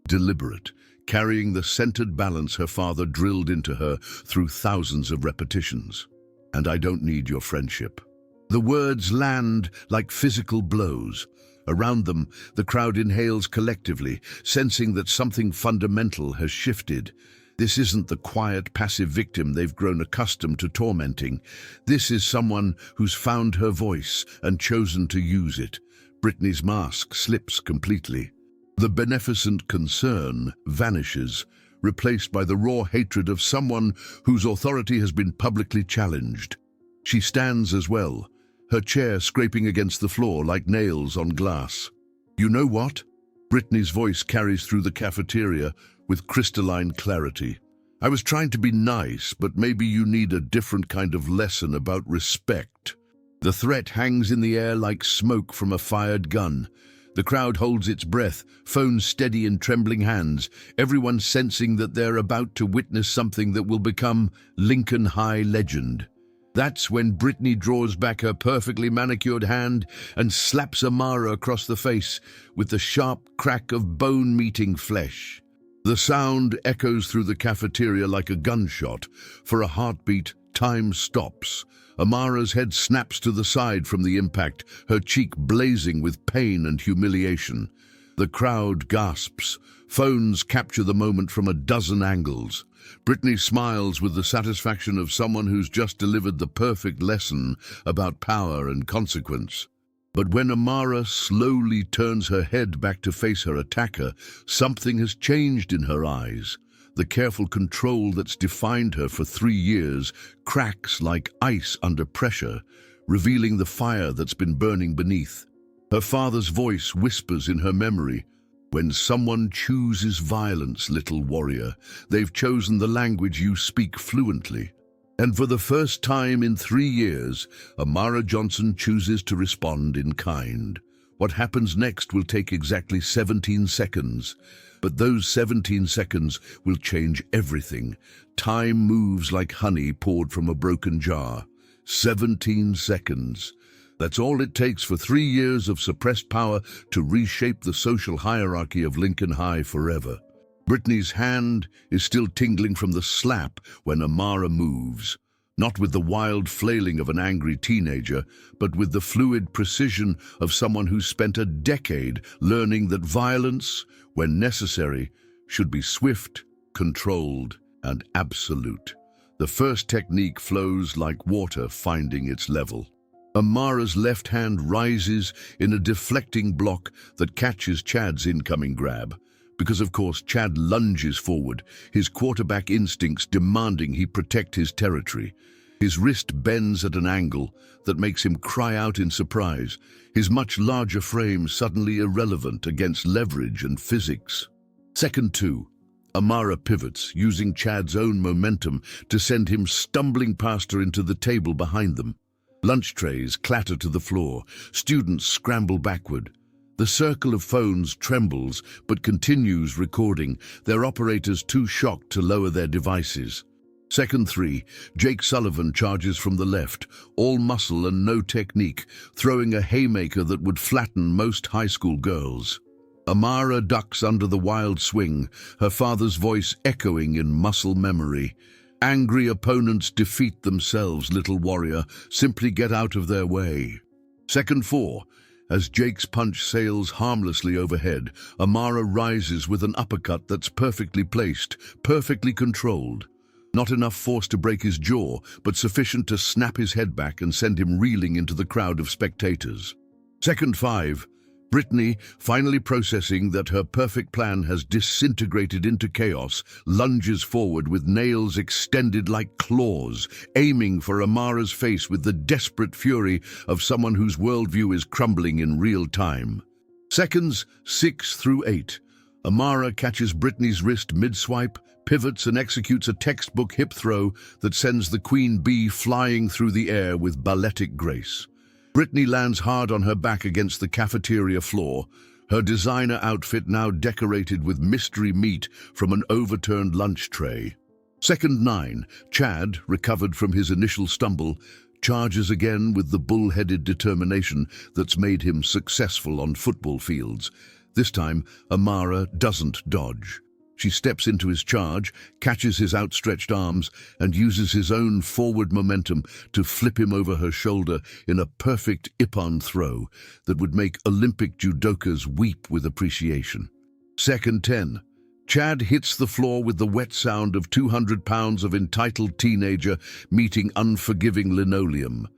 Speaker 1: deliberate, carrying the centered balance her father drilled into her through thousands of repetitions. And I don't need your friendship. The words land like physical blows. Around them, the crowd inhales collectively, sensing that something fundamental has shifted. This isn't the quiet, passive victim they've grown accustomed to tormenting. This is someone who's found her voice and chosen to use it. Brittany's mask slips completely. The beneficent concern vanishes, replaced by the raw hatred of someone whose authority has been publicly challenged. She stands as well, her chair scraping against the floor like nails on glass. "You know what?" Brittany's voice carries through the cafeteria with crystalline clarity. "I was trying to be nice, but maybe you need a different kind of lesson about respect." The threat hangs in the air like smoke from a fired gun. The crowd holds its breath, phones steady in trembling hands, everyone sensing that they're about to witness something that will become Lincoln High legend. That's when Brittany draws back her perfectly manicured hand and slaps Amara across the face with the sharp crack of bone meeting flesh. The sound echoes through the cafeteria like a gunshot. For a heartbeat, time stops. Amara's head snaps to the side from the impact, her cheek blazing with pain and humiliation. The crowd gasps. Phones capture the moment from a dozen angles. Brittany smiles with the satisfaction of someone who's just delivered the perfect lesson about power and consequence. But when Amara slowly turns her head back to face her attacker, something has changed in her eyes. The careful control that's defined her for 3 years cracks like ice under pressure, revealing the fire that's been burning beneath. Her father's voice whispers in her memory, "When someone chooses violence, little warrior, they've chosen the language you speak fluently." And for the first time in 3 years, Amara Johnson chooses to respond in kind. What happens next will take exactly 17 seconds. But those 17 seconds will change everything. Time moves like honey poured from a broken jar. 17 seconds. That's all it takes for 3 years of suppressed power to reshape the social hierarchy of Lincoln High forever. Brittany's hand is still tingling from the slap when Amara moves. Not with the wild flailing of an angry teenager, but with the fluid precision of someone who spent a decade learning that violence, when necessary, should be swift, controlled, and absolute. The first technique flows like water finding its level. Amara's left hand rises in a deflecting block that catches Chad's incoming grab. Because, of course, Chad lunges forward, his quarterback instincts demanding he protect his territory. His wrist bends at an angle that makes him cry out in surprise, his much larger frame suddenly irrelevant against leverage and physics. Second 2. Amara pivots, using Chad's own momentum to send him stumbling past her into the table behind them. Lunch trays clatter to the floor, students scramble backward. The circle of phones trembles but continues recording, their operators too shocked to lower their devices. Second 3, Jake Sullivan charges from the left, all muscle and no technique, throwing a haymaker that would flatten most high school girls. Amara ducks under the wild swing, her father's voice echoing in muscle memory. "Angry opponents defeat themselves, little warrior. Simply get out of their way." Second 4, as Jake's punch sails harmlessly overhead, Amara rises with an uppercut that's perfectly placed, perfectly controlled. Not enough force to break his jaw, but sufficient to snap his head back and send him reeling into the crowd of spectators. Second 5, Brittany, finally processing that her perfect plan has disintegrated into chaos, lunges forward with nails extended like claws, aiming for Amara's face with the desperate fury of someone whose worldview is crumbling in real time. Seconds 6 through 8. Amara catches Brittany's wrist mid-swipe, pivots and executes a textbook hip throw that sends the queen bee flying through the air with balletic grace. Brittany lands hard on her back against the cafeteria floor, her designer outfit now decorated with mystery meat from an overturned lunch tray. Second 9, Chad, recovered from his initial stumble, charges again with the bull-headed determination that's made him successful on football fields. This time, Amara doesn't dodge. She steps into his charge, catches his outstretched arms, and uses his own forward momentum to flip him over her shoulder in a perfect ippon throw that would make Olympic judokas weep with appreciation. Second 10. Chad hits the floor with the wet sound of 200 pounds of entitled teenager meeting unforgiving linoleum.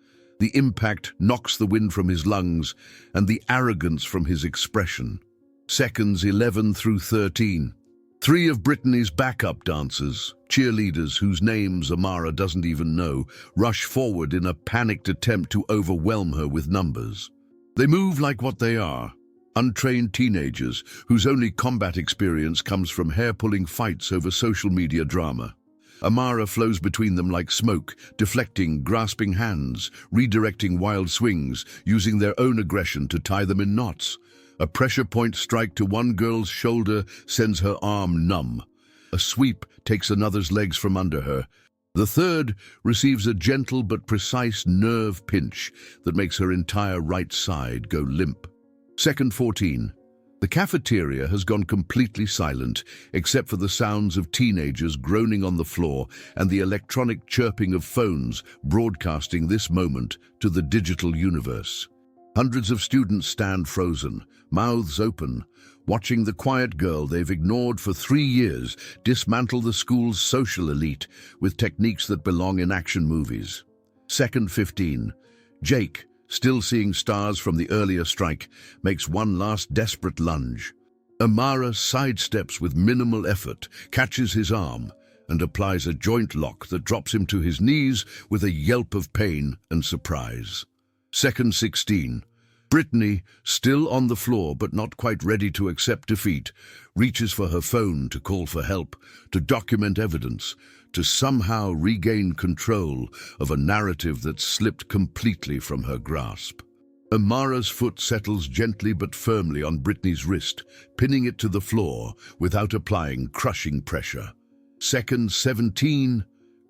Speaker 1: The impact knocks the wind from his lungs and the arrogance from his expression. Seconds 11 through 13. Three of Brittany's backup dancers, cheerleaders whose names Amara doesn't even know, rush forward in a panicked attempt to overwhelm her with numbers. They move like what they are, untrained teenagers whose only combat experience comes from hair-pulling fights over social media drama. Amara flows between them like smoke, deflecting, grasping hands, redirecting wild swings, using their own aggression to tie them in knots. A pressure point strike to one girl's shoulder sends her arm numb. A sweep takes another's legs from under her. The third receives a gentle but precise nerve pinch that makes her entire right side go limp. Second 14. The cafeteria has gone completely silent, except for the sounds of teenagers groaning on the floor and the electronic chirping of phones broadcasting this moment to the digital universe. Hundreds of students stand frozen, mouths open, watching the quiet girl they've ignored for 3 years dismantle the school's social elite with techniques that belong in action movies. Second 15. Jake, still seeing stars from the earlier strike, makes one last desperate lunge. Amara sidesteps with minimal effort, catches his arm, and applies a joint lock that drops him to his knees with a yelp of pain and surprise. Second 16. Brittany, still on the floor but not quite ready to accept defeat, reaches for her phone to call for help, to document evidence, to somehow regain control of a narrative that slipped completely from her grasp. Amara's foot settles gently but firmly on Brittany's wrist, pinning it to the floor without applying crushing pressure. Second 17.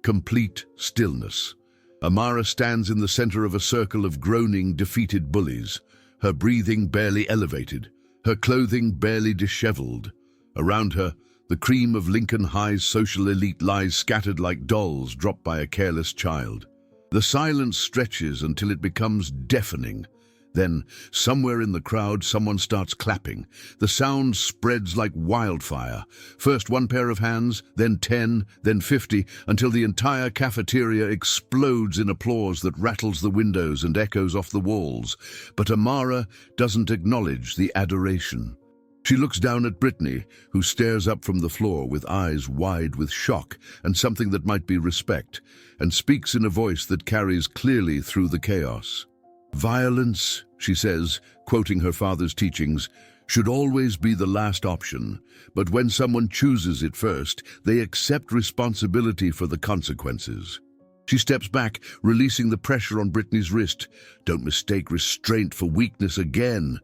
Speaker 1: Complete stillness. Amara stands in the center of a circle of groaning, defeated bullies, her breathing barely elevated, her clothing barely disheveled. Around her, the cream of Lincoln High's social elite lies scattered like dolls dropped by a careless child. The silence stretches until it becomes deafening. Then, somewhere in the crowd, someone starts clapping. The sound spreads like wildfire. First one pair of hands, then 10, then 50, until the entire cafeteria explodes in applause that rattles the windows and echoes off the walls. But Amara doesn't acknowledge the adoration. She looks down at Brittany, who stares up from the floor with eyes wide with shock and something that might be respect, and speaks in a voice that carries clearly through the chaos. "Violence," she says, quoting her father's teachings, "should always be the last option, but when someone chooses it first, they accept responsibility for the consequences." She steps back, releasing the pressure on Brittany's wrist. "Don't mistake restraint for weakness again."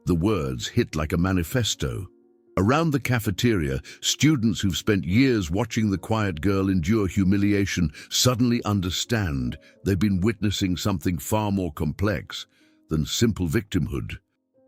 Speaker 1: The words hit like a manifesto. Around the cafeteria, students who've spent years watching the quiet girl endure humiliation suddenly understand they've been witnessing something far more complex than simple victimhood.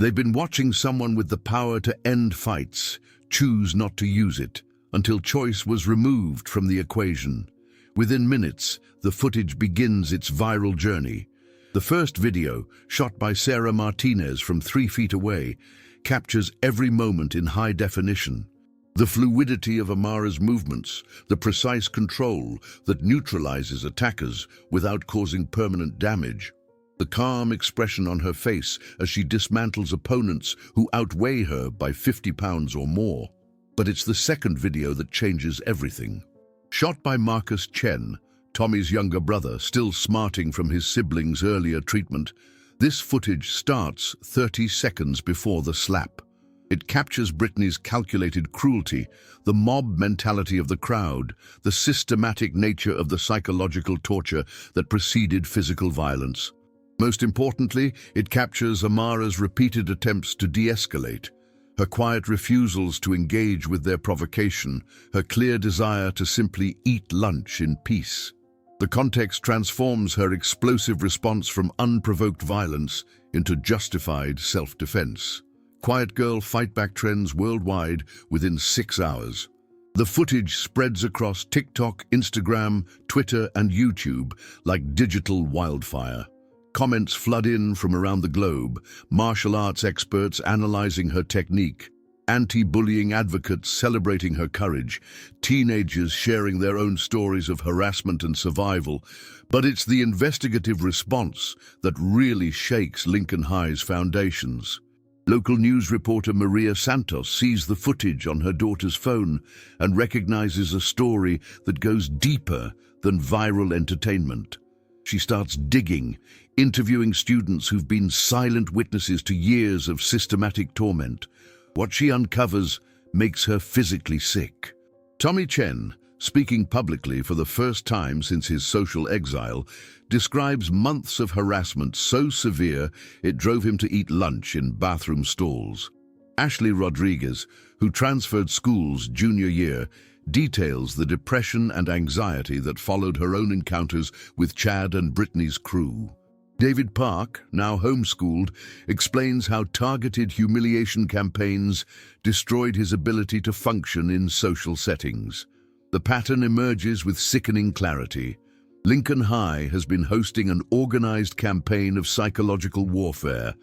Speaker 1: They've been watching someone with the power to end fights choose not to use it until choice was removed from the equation. Within minutes, the footage begins its viral journey. The first video, shot by Sarah Martinez from 3 feet away, captures every moment in high definition. The fluidity of Amara's movements, the precise control that neutralizes attackers without causing permanent damage, the calm expression on her face as she dismantles opponents who outweigh her by 50 pounds or more. But it's the second video that changes everything. Shot by Marcus Chen, Tommy's younger brother, still smarting from his siblings' earlier treatment, this footage starts 30 seconds before the slap. It captures Brittany's calculated cruelty, the mob mentality of the crowd, the systematic nature of the psychological torture that preceded physical violence. Most importantly, it captures Amara's repeated attempts to de-escalate, her quiet refusals to engage with their provocation, her clear desire to simply eat lunch in peace. The context transforms her explosive response from unprovoked violence into justified self-defense. Quiet girl fight-back trends worldwide within 6 hours. The footage spreads across TikTok, Instagram, Twitter, and YouTube like digital wildfire. Comments flood in from around the globe, martial arts experts analyzing her technique. anti-bullying advocates celebrating her courage, teenagers sharing their own stories of harassment and survival. But it's the investigative response that really shakes Lincoln High's foundations. Local news reporter Maria Santos sees the footage on her daughter's phone and recognizes a story that goes deeper than viral entertainment. She starts digging, interviewing students who've been silent witnesses to years of systematic torment. What she uncovers makes her physically sick. Tommy Chen, speaking publicly for the first time since his social exile, describes months of harassment so severe it drove him to eat lunch in bathroom stalls. Ashley Rodriguez, who transferred schools junior year, details the depression and anxiety that followed her own encounters with Chad and Brittany's crew. David Park, now homeschooled, explains how targeted humiliation campaigns destroyed his ability to function in social settings. The pattern emerges with sickening clarity. Lincoln High has been hosting an organized campaign of psychological warfare,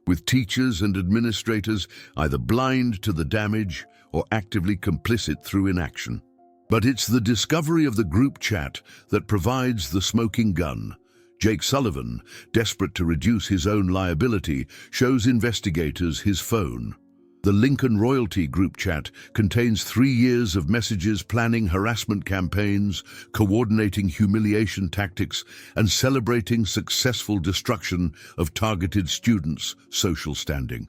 Speaker 1: with teachers and administrators either blind to the damage or actively complicit through inaction. But it's the discovery of the group chat that provides the smoking gun. Jake Sullivan, desperate to reduce his own liability, shows investigators his phone. The Lincoln Royalty group chat contains 3 years of messages planning harassment campaigns, coordinating humiliation tactics, and celebrating successful destruction of targeted students' social standing.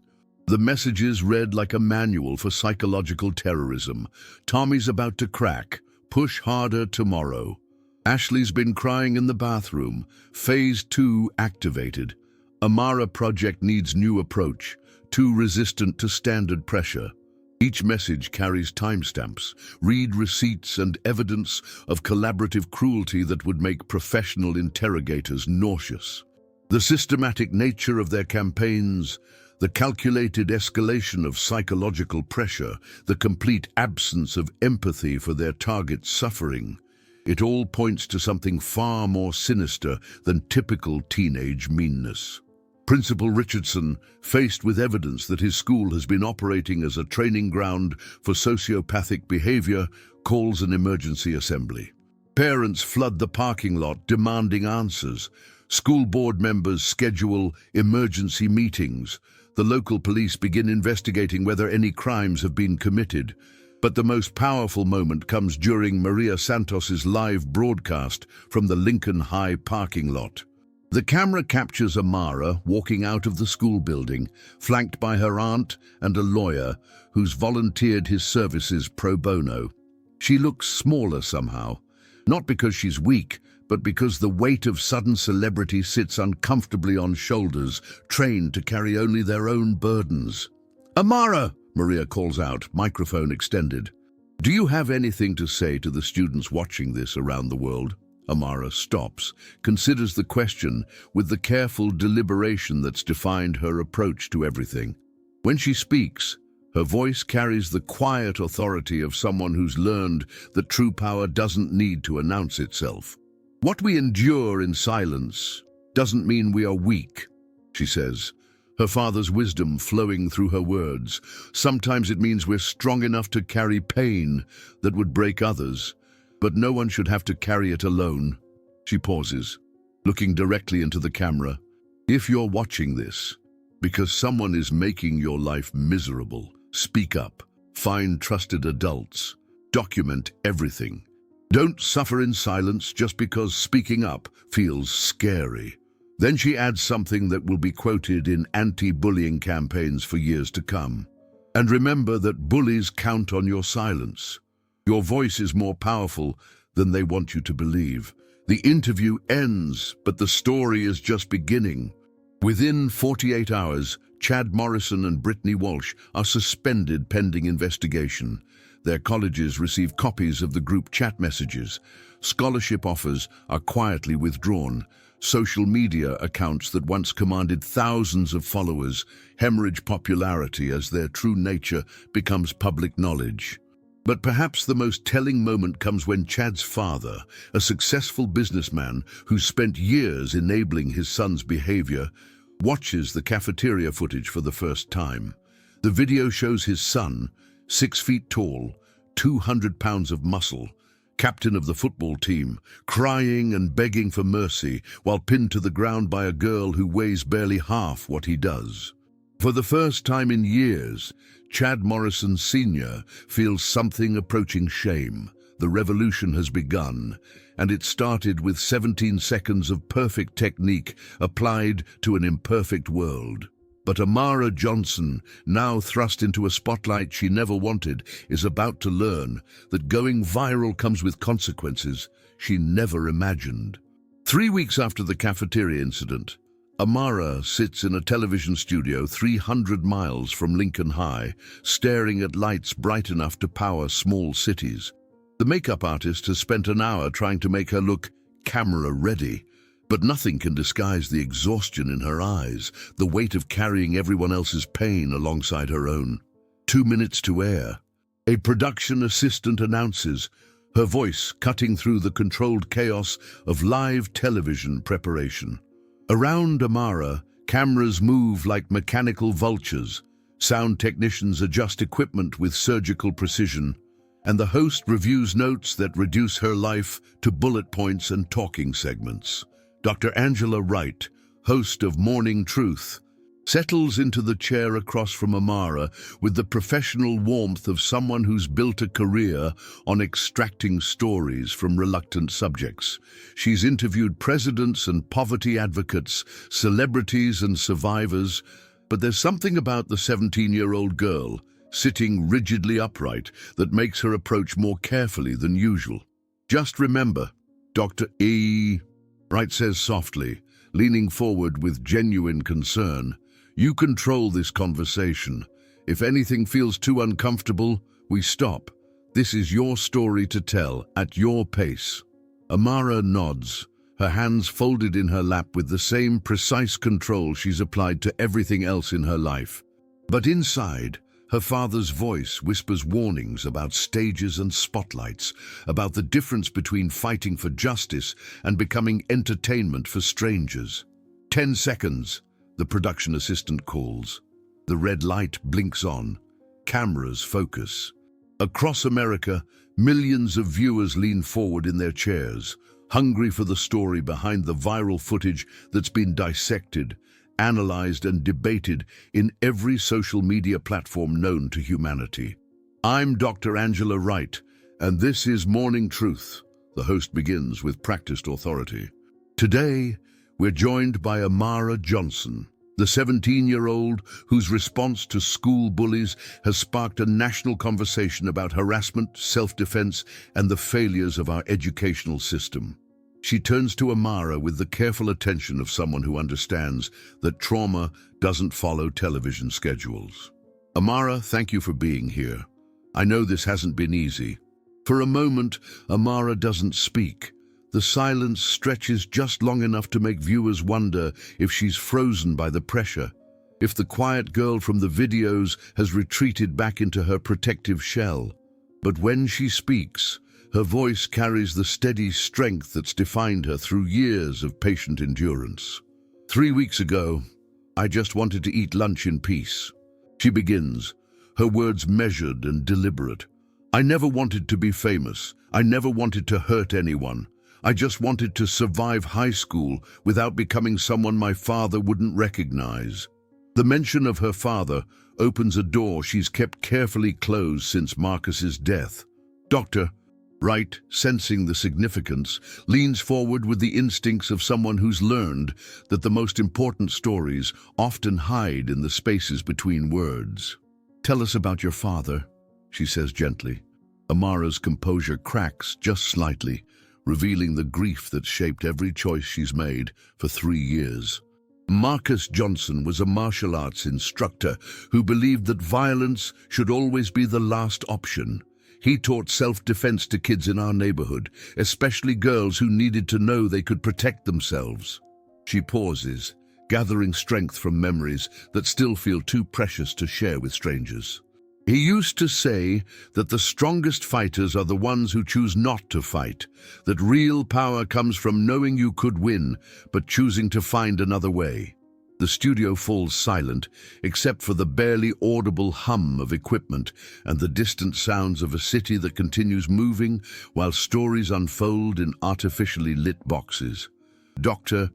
Speaker 1: The messages read like a manual for psychological terrorism. Tommy's about to crack. Push harder tomorrow. Ashley's been crying in the bathroom. Phase 2 activated. Amara project needs new approach. Too resistant to standard pressure. Each message carries timestamps, read receipts, and evidence of collaborative cruelty that would make professional interrogators nauseous. The systematic nature of their campaigns, the calculated escalation of psychological pressure, the complete absence of empathy for their target's suffering, it all points to something far more sinister than typical teenage meanness. Principal Richardson, faced with evidence that his school has been operating as a training ground for sociopathic behavior, calls an emergency assembly. Parents flood the parking lot demanding answers. School board members schedule emergency meetings. The local police begin investigating whether any crimes have been committed. But the most powerful moment comes during Maria Santos's live broadcast from the Lincoln High parking lot. The camera captures Amara walking out of the school building, flanked by her aunt and a lawyer who's volunteered his services pro bono. She looks smaller somehow, not because she's weak, but because the weight of sudden celebrity sits uncomfortably on shoulders trained to carry only their own burdens. "Amara!" Maria calls out, microphone extended. "Do you have anything to say to the students watching this around the world?" Amara stops, considers the question with the careful deliberation that's defined her approach to everything. When she speaks, her voice carries the quiet authority of someone who's learned that true power doesn't need to announce itself. "What we endure in silence doesn't mean we are weak," she says, her father's wisdom flowing through her words. "Sometimes it means we're strong enough to carry pain that would break others, but no one should have to carry it alone." She pauses, looking directly into the camera. "If you're watching this because someone is making your life miserable, speak up. Find trusted adults. Document everything. Don't suffer in silence just because speaking up feels scary." Then she adds something that will be quoted in anti-bullying campaigns for years to come. "And remember that bullies count on your silence. Your voice is more powerful than they want you to believe." The interview ends, but the story is just beginning. Within 48 hours, Chad Morrison and Brittany Walsh are suspended pending investigation. Their colleges receive copies of the group chat messages. Scholarship offers are quietly withdrawn. Social media accounts that once commanded thousands of followers hemorrhage popularity as their true nature becomes public knowledge. But perhaps the most telling moment comes when Chad's father, a successful businessman who spent years enabling his son's behavior, watches the cafeteria footage for the first time. The video shows his son, 6 feet tall, 200 pounds of muscle, captain of the football team, crying and begging for mercy while pinned to the ground by a girl who weighs barely half what he does. For the first time in years, Chad Morrison Sr. feels something approaching shame. The revolution has begun, and it started with 17 seconds of perfect technique applied to an imperfect world. But Amara Johnson, now thrust into a spotlight she never wanted, is about to learn that going viral comes with consequences she never imagined. 3 weeks after the cafeteria incident, Amara sits in a television studio 300 miles from Lincoln High, staring at lights bright enough to power small cities. The makeup artist has spent an hour trying to make her look camera-ready, but nothing can disguise the exhaustion in her eyes, the weight of carrying everyone else's pain alongside her own. 2 minutes to air. A production assistant announces, her voice cutting through the controlled chaos of live television preparation. Around Amara, cameras move like mechanical vultures. Sound technicians adjust equipment with surgical precision, and the host reviews notes that reduce her life to bullet points and talking segments. Dr. Angela Wright, host of Morning Truth, settles into the chair across from Amara with the professional warmth of someone who's built a career on extracting stories from reluctant subjects. She's interviewed presidents and poverty advocates, celebrities and survivors, but there's something about the 17-year-old girl, sitting rigidly upright, that makes her approach more carefully than usual. Just remember, Dr. Wright says softly, leaning forward with genuine concern, you control this conversation. If anything feels too uncomfortable, we stop. This is your story to tell, at your pace. Amara nods, her hands folded in her lap with the same precise control she's applied to everything else in her life. But inside, her father's voice whispers warnings about stages and spotlights, about the difference between fighting for justice and becoming entertainment for strangers. 10 seconds, the production assistant calls. The red light blinks on. Cameras focus. Across America, millions of viewers lean forward in their chairs, hungry for the story behind the viral footage that's been dissected, analyzed and debated in every social media platform known to humanity. I'm Dr. Angela Wright, and this is Morning Truth. The host begins with practiced authority. Today, we're joined by Amara Johnson, the 17-year-old whose response to school bullies has sparked a national conversation about harassment, self-defense, and the failures of our educational system. She turns to Amara with the careful attention of someone who understands that trauma doesn't follow television schedules. Amara, thank you for being here. I know this hasn't been easy. For a moment, Amara doesn't speak. The silence stretches just long enough to make viewers wonder if she's frozen by the pressure, if the quiet girl from the videos has retreated back into her protective shell. But when she speaks, her voice carries the steady strength that's defined her through years of patient endurance. 3 weeks ago, I just wanted to eat lunch in peace. She begins, her words measured and deliberate. I never wanted to be famous. I never wanted to hurt anyone. I just wanted to survive high school without becoming someone my father wouldn't recognize. The mention of her father opens a door she's kept carefully closed since Marcus's death. Dr. Wright, sensing the significance, leans forward with the instincts of someone who's learned that the most important stories often hide in the spaces between words. Tell us about your father, she says gently. Amara's composure cracks just slightly, revealing the grief that shaped every choice she's made for 3 years. Marcus Johnson was a martial arts instructor who believed that violence should always be the last option. He taught self-defense to kids in our neighborhood, especially girls who needed to know they could protect themselves. She pauses, gathering strength from memories that still feel too precious to share with strangers. He used to say that the strongest fighters are the ones who choose not to fight, that real power comes from knowing you could win, but choosing to find another way. The studio falls silent, except for the barely audible hum of equipment and the distant sounds of a city that continues moving while stories unfold in artificially lit boxes. Dr.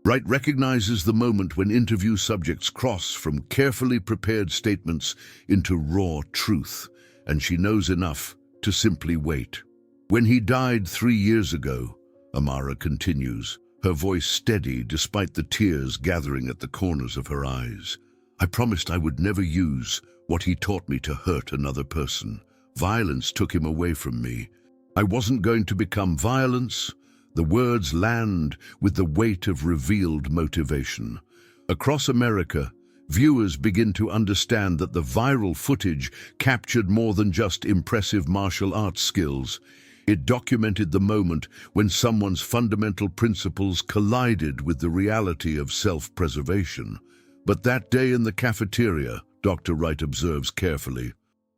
Speaker 1: Wright recognizes the moment when interview subjects cross from carefully prepared statements into raw truth, and she knows enough to simply wait. When he died 3 years ago, Amara continues, her voice steady despite the tears gathering at the corners of her eyes. I promised I would never use what he taught me to hurt another person. Violence took him away from me. I wasn't going to become violence. The words land with the weight of revealed motivation. Across America, viewers begin to understand that the viral footage captured more than just impressive martial arts skills. It documented the moment when someone's fundamental principles collided with the reality of self-preservation. But that day in the cafeteria, Dr. Wright observes carefully,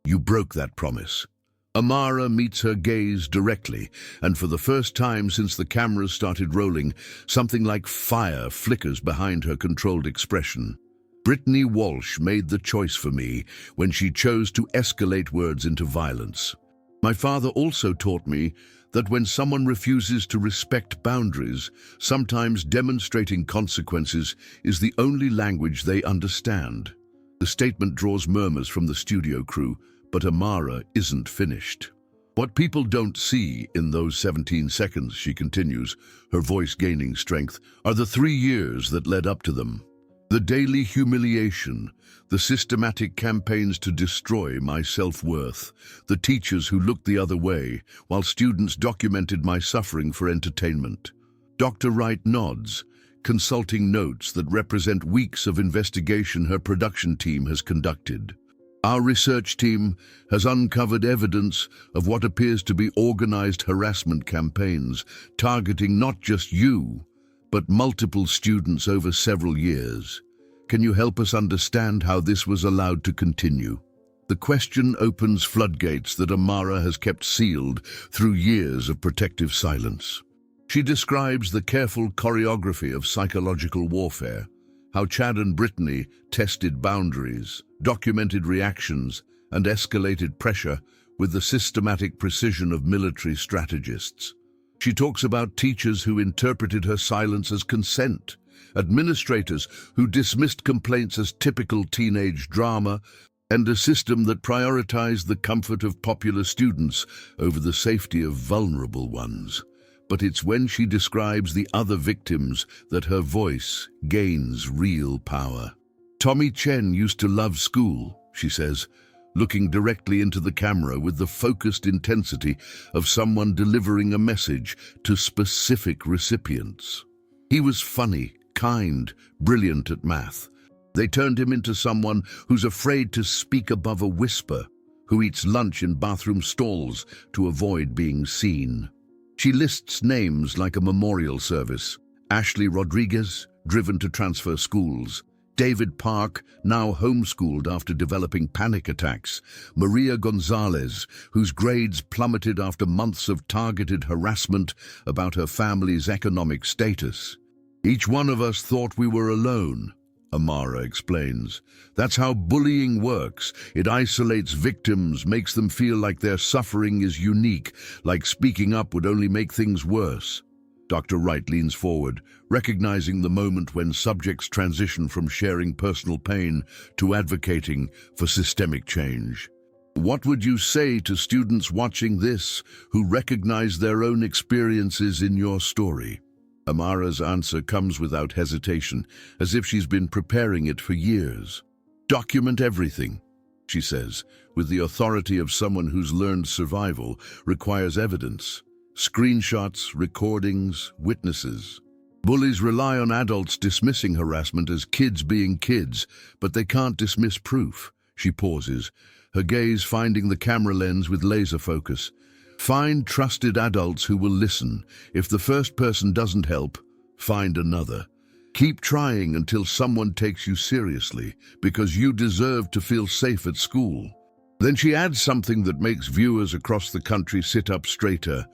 Speaker 1: you broke that promise. Amara meets her gaze directly, and for the first time since the cameras started rolling, something like fire flickers behind her controlled expression. Brittany Walsh made the choice for me when she chose to escalate words into violence. My father also taught me that when someone refuses to respect boundaries, sometimes demonstrating consequences is the only language they understand. The statement draws murmurs from the studio crew, but Amara isn't finished. What people don't see in those 17 seconds, she continues, her voice gaining strength, are the 3 years that led up to them. The daily humiliation, the systematic campaigns to destroy my self-worth, the teachers who looked the other way, while students documented my suffering for entertainment. Dr. Wright nods, consulting notes that represent weeks of investigation her production team has conducted. Our research team has uncovered evidence of what appears to be organized harassment campaigns, targeting not just you, but multiple students over several years. Can you help us understand how this was allowed to continue? The question opens floodgates that Amara has kept sealed through years of protective silence. She describes the careful choreography of psychological warfare, how Chad and Brittany tested boundaries, documented reactions, and escalated pressure with the systematic precision of military strategists. She talks about teachers who interpreted her silence as consent, administrators who dismissed complaints as typical teenage drama, and a system that prioritized the comfort of popular students over the safety of vulnerable ones. But it's when she describes the other victims that her voice gains real power. Tommy Chen used to love school, she says, looking directly into the camera with the focused intensity of someone delivering a message to specific recipients. He was funny, kind, brilliant at math. They turned him into someone who's afraid to speak above a whisper, who eats lunch in bathroom stalls to avoid being seen. She lists names like a memorial service. Ashley Rodriguez, driven to transfer schools. David Park, now homeschooled after developing panic attacks. Maria Gonzalez, whose grades plummeted after months of targeted harassment about her family's economic status. Each one of us thought we were alone, Amara explains. That's how bullying works. It isolates victims, makes them feel like their suffering is unique, like speaking up would only make things worse. Dr. Wright leans forward, recognizing the moment when subjects transition from sharing personal pain to advocating for systemic change. What would you say to students watching this who recognize their own experiences in your story? Amara's answer comes without hesitation, as if she's been preparing it for years. Document everything, she says, with the authority of someone who's learned survival requires evidence. Screenshots, recordings, witnesses. Bullies rely on adults dismissing harassment as kids being kids, but they can't dismiss proof. She pauses, her gaze finding the camera lens with laser focus. Find trusted adults who will listen. If the first person doesn't help, find another. Keep trying until someone takes you seriously, because you deserve to feel safe at school. Then she adds something that makes viewers across the country sit up straighter.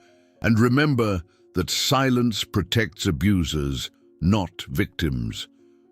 Speaker 1: And remember that silence protects abusers, not victims.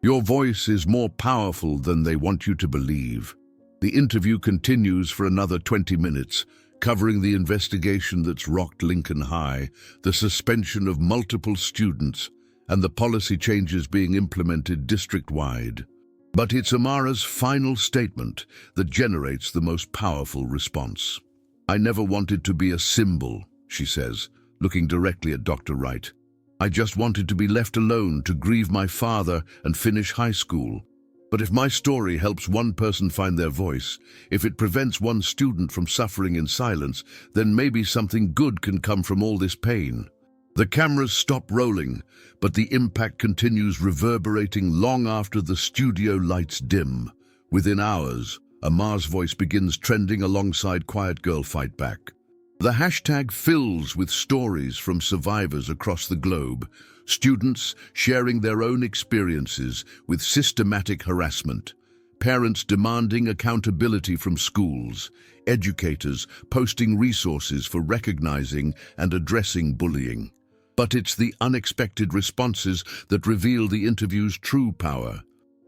Speaker 1: Your voice is more powerful than they want you to believe. The interview continues for another 20 minutes, covering the investigation that's rocked Lincoln High, the suspension of multiple students, and the policy changes being implemented district-wide. But it's Amara's final statement that generates the most powerful response. "I never wanted to be a symbol," she says, looking directly at Dr. Wright. "I just wanted to be left alone to grieve my father and finish high school. But if my story helps one person find their voice, if it prevents one student from suffering in silence, then maybe something good can come from all this pain." The cameras stop rolling, but the impact continues reverberating long after the studio lights dim. Within hours, Amar's voice begins trending alongside Quiet Girl Fight Back. The hashtag fills with stories from survivors across the globe, students sharing their own experiences with systematic harassment, parents demanding accountability from schools, educators posting resources for recognizing and addressing bullying. But it's the unexpected responses that reveal the interview's true power.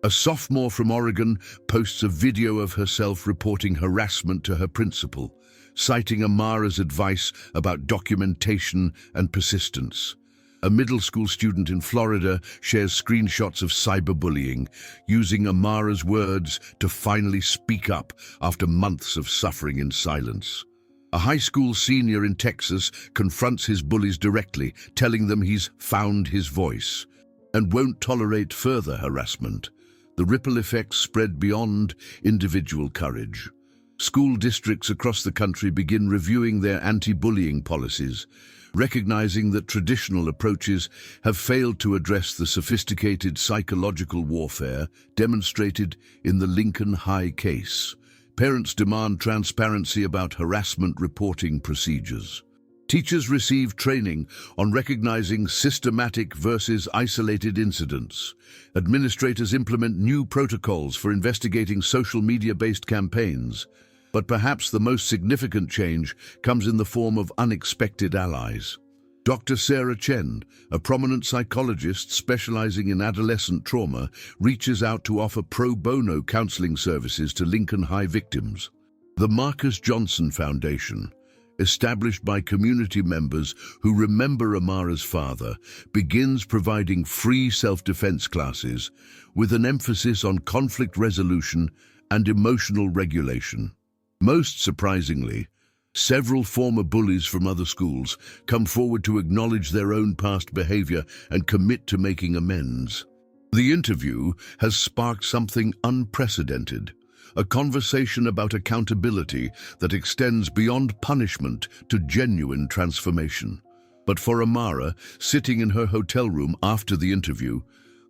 Speaker 1: A sophomore from Oregon posts a video of herself reporting harassment to her principal, citing Amara's advice about documentation and persistence. A middle school student in Florida shares screenshots of cyberbullying, using Amara's words to finally speak up after months of suffering in silence. A high school senior in Texas confronts his bullies directly, telling them he's found his voice and won't tolerate further harassment. The ripple effects spread beyond individual courage. School districts across the country begin reviewing their anti-bullying policies, recognizing that traditional approaches have failed to address the sophisticated psychological warfare demonstrated in the Lincoln High case. Parents demand transparency about harassment reporting procedures. Teachers receive training on recognizing systematic versus isolated incidents. Administrators implement new protocols for investigating social media-based campaigns. But perhaps the most significant change comes in the form of unexpected allies. Dr. Sarah Chen, a prominent psychologist specializing in adolescent trauma, reaches out to offer pro bono counseling services to Lincoln High victims. The Marcus Johnson Foundation, established by community members who remember Amara's father, begins providing free self-defense classes with an emphasis on conflict resolution and emotional regulation. Most surprisingly, several former bullies from other schools come forward to acknowledge their own past behavior and commit to making amends. The interview has sparked something unprecedented, a conversation about accountability that extends beyond punishment to genuine transformation. But for Amara, sitting in her hotel room after the interview,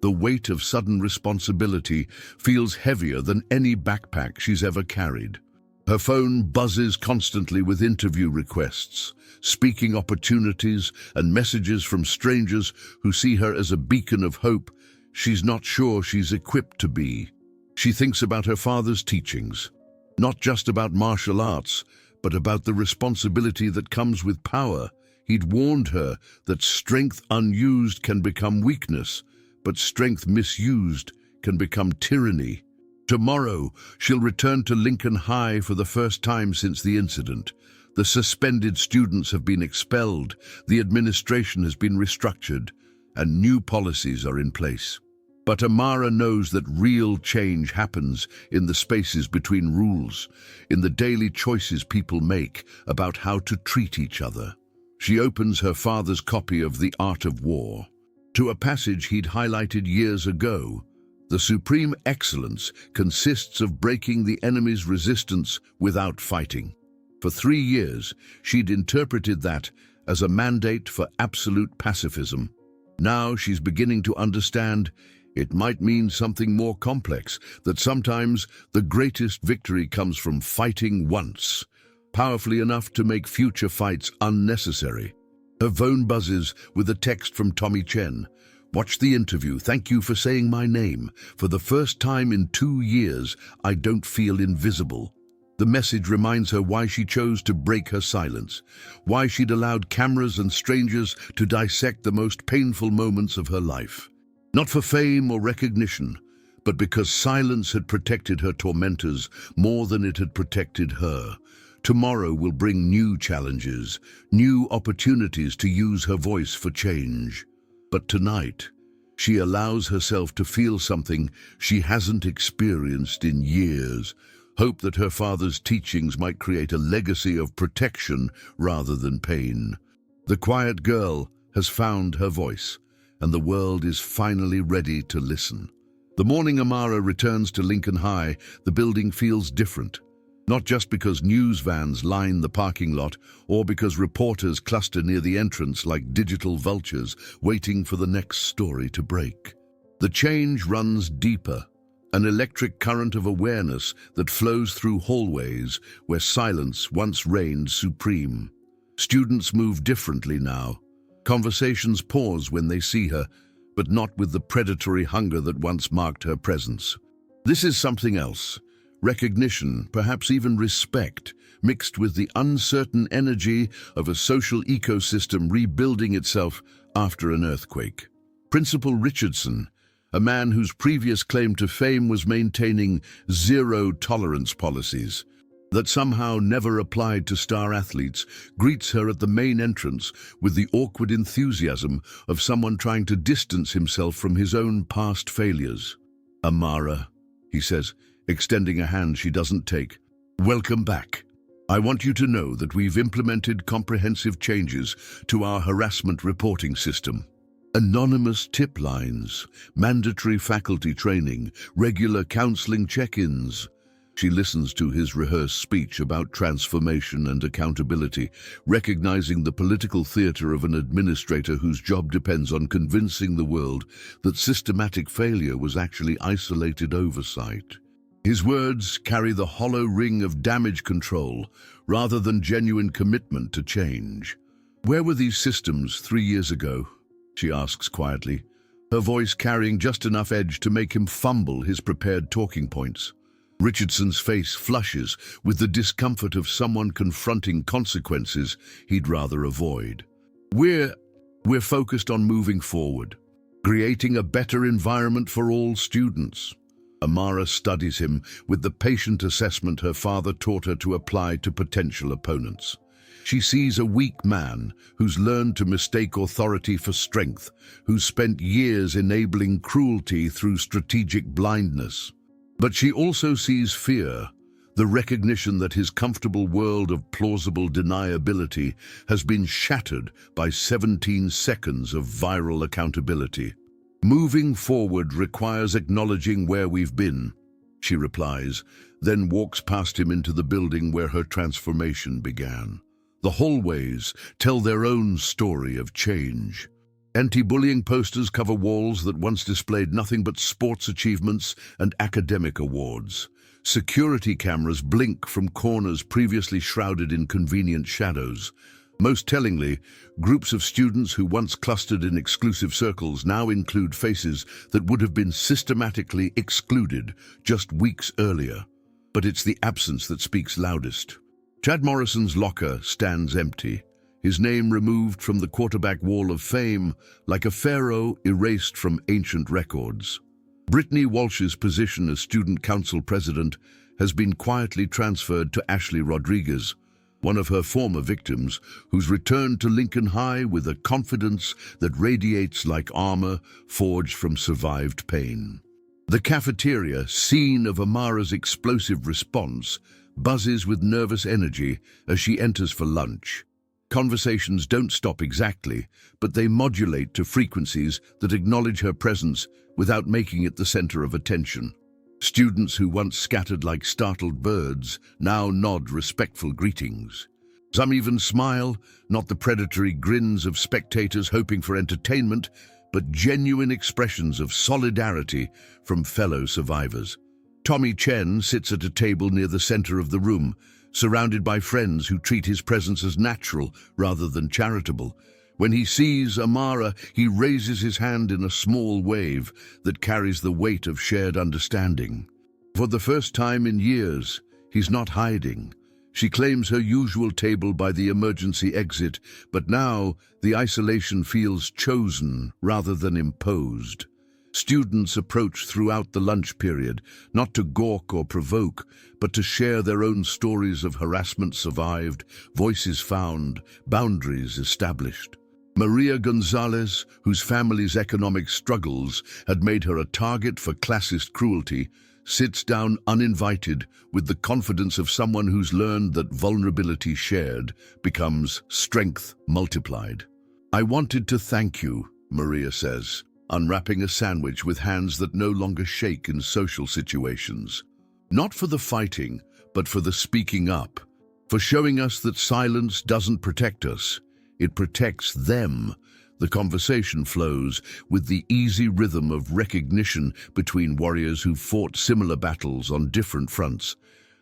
Speaker 1: the weight of sudden responsibility feels heavier than any backpack she's ever carried. Her phone buzzes constantly with interview requests, speaking opportunities, and messages from strangers who see her as a beacon of hope she's not sure she's equipped to be. She thinks about her father's teachings, not just about martial arts, but about the responsibility that comes with power. He'd warned her that strength unused can become weakness, but strength misused can become tyranny. Tomorrow, she'll return to Lincoln High for the first time since the incident. The suspended students have been expelled, the administration has been restructured, and new policies are in place. But Amara knows that real change happens in the spaces between rules, in the daily choices people make about how to treat each other. She opens her father's copy of The Art of War to a passage he'd highlighted years ago. The supreme excellence consists of breaking the enemy's resistance without fighting. For 3 years, she'd interpreted that as a mandate for absolute pacifism. Now she's beginning to understand it might mean something more complex, that sometimes the greatest victory comes from fighting once, powerfully enough to make future fights unnecessary. Her phone buzzes with a text from Tommy Chen. "Watch the interview. Thank you for saying my name. For the first time in 2 years, I don't feel invisible." The message reminds her why she chose to break her silence, why she'd allowed cameras and strangers to dissect the most painful moments of her life. Not for fame or recognition, but because silence had protected her tormentors more than it had protected her. Tomorrow will bring new challenges, new opportunities to use her voice for change. But tonight, she allows herself to feel something she hasn't experienced in years. Hope that her father's teachings might create a legacy of protection rather than pain. The quiet girl has found her voice, and the world is finally ready to listen. The morning Amara returns to Lincoln High, the building feels different. Not just because news vans line the parking lot, or because reporters cluster near the entrance like digital vultures waiting for the next story to break. The change runs deeper, an electric current of awareness that flows through hallways where silence once reigned supreme. Students move differently now. Conversations pause when they see her, but not with the predatory hunger that once marked her presence. This is something else. Recognition, perhaps even respect, mixed with the uncertain energy of a social ecosystem rebuilding itself after an earthquake. Principal Richardson, a man whose previous claim to fame was maintaining zero-tolerance policies that somehow never applied to star athletes, greets her at the main entrance with the awkward enthusiasm of someone trying to distance himself from his own past failures. "Amara," he says, extending a hand she doesn't take. "Welcome back. I want you to know that we've implemented comprehensive changes to our harassment reporting system. Anonymous tip lines, mandatory faculty training, regular counseling check-ins." She listens to his rehearsed speech about transformation and accountability, recognizing the political theater of an administrator whose job depends on convincing the world that systematic failure was actually isolated oversight. His words carry the hollow ring of damage control rather than genuine commitment to change. "Where were these systems 3 years ago?" she asks quietly, her voice carrying just enough edge to make him fumble his prepared talking points. Richardson's face flushes with the discomfort of someone confronting consequences he'd rather avoid. We're focused on moving forward, creating a better environment for all students." Amara studies him with the patient assessment her father taught her to apply to potential opponents. She sees a weak man who's learned to mistake authority for strength, who's spent years enabling cruelty through strategic blindness. But she also sees fear, the recognition that his comfortable world of plausible deniability has been shattered by 17 seconds of viral accountability. "Moving forward requires acknowledging where we've been," she replies, then walks past him into the building where her transformation began. The hallways tell their own story of change. Anti-bullying posters cover walls that once displayed nothing but sports achievements and academic awards. Security cameras blink from corners previously shrouded in convenient shadows. Most tellingly, groups of students who once clustered in exclusive circles now include faces that would have been systematically excluded just weeks earlier. But it's the absence that speaks loudest. Chad Morrison's locker stands empty, his name removed from the quarterback wall of fame like a pharaoh erased from ancient records. Brittany Walsh's position as student council president has been quietly transferred to Ashley Rodriguez, one of her former victims, who's returned to Lincoln High with a confidence that radiates like armor forged from survived pain. The cafeteria, scene of Amara's explosive response, buzzes with nervous energy as she enters for lunch. Conversations don't stop exactly, but they modulate to frequencies that acknowledge her presence without making it the center of attention. Students who once scattered like startled birds now nod respectful greetings. Some even smile, not the predatory grins of spectators hoping for entertainment, but genuine expressions of solidarity from fellow survivors. Tommy Chen sits at a table near the center of the room, surrounded by friends who treat his presence as natural rather than charitable. When he sees Amara, he raises his hand in a small wave that carries the weight of shared understanding. For the first time in years, he's not hiding. She claims her usual table by the emergency exit, but now the isolation feels chosen rather than imposed. Students approach throughout the lunch period, not to gawk or provoke, but to share their own stories of harassment survived, voices found, boundaries established. Maria Gonzalez, whose family's economic struggles had made her a target for classist cruelty, sits down uninvited with the confidence of someone who's learned that vulnerability shared becomes strength multiplied. "I wanted to thank you," Maria says, unwrapping a sandwich with hands that no longer shake in social situations. "Not for the fighting, but for the speaking up, for showing us that silence doesn't protect us, it protects them." The conversation flows with the easy rhythm of recognition between warriors who fought similar battles on different fronts.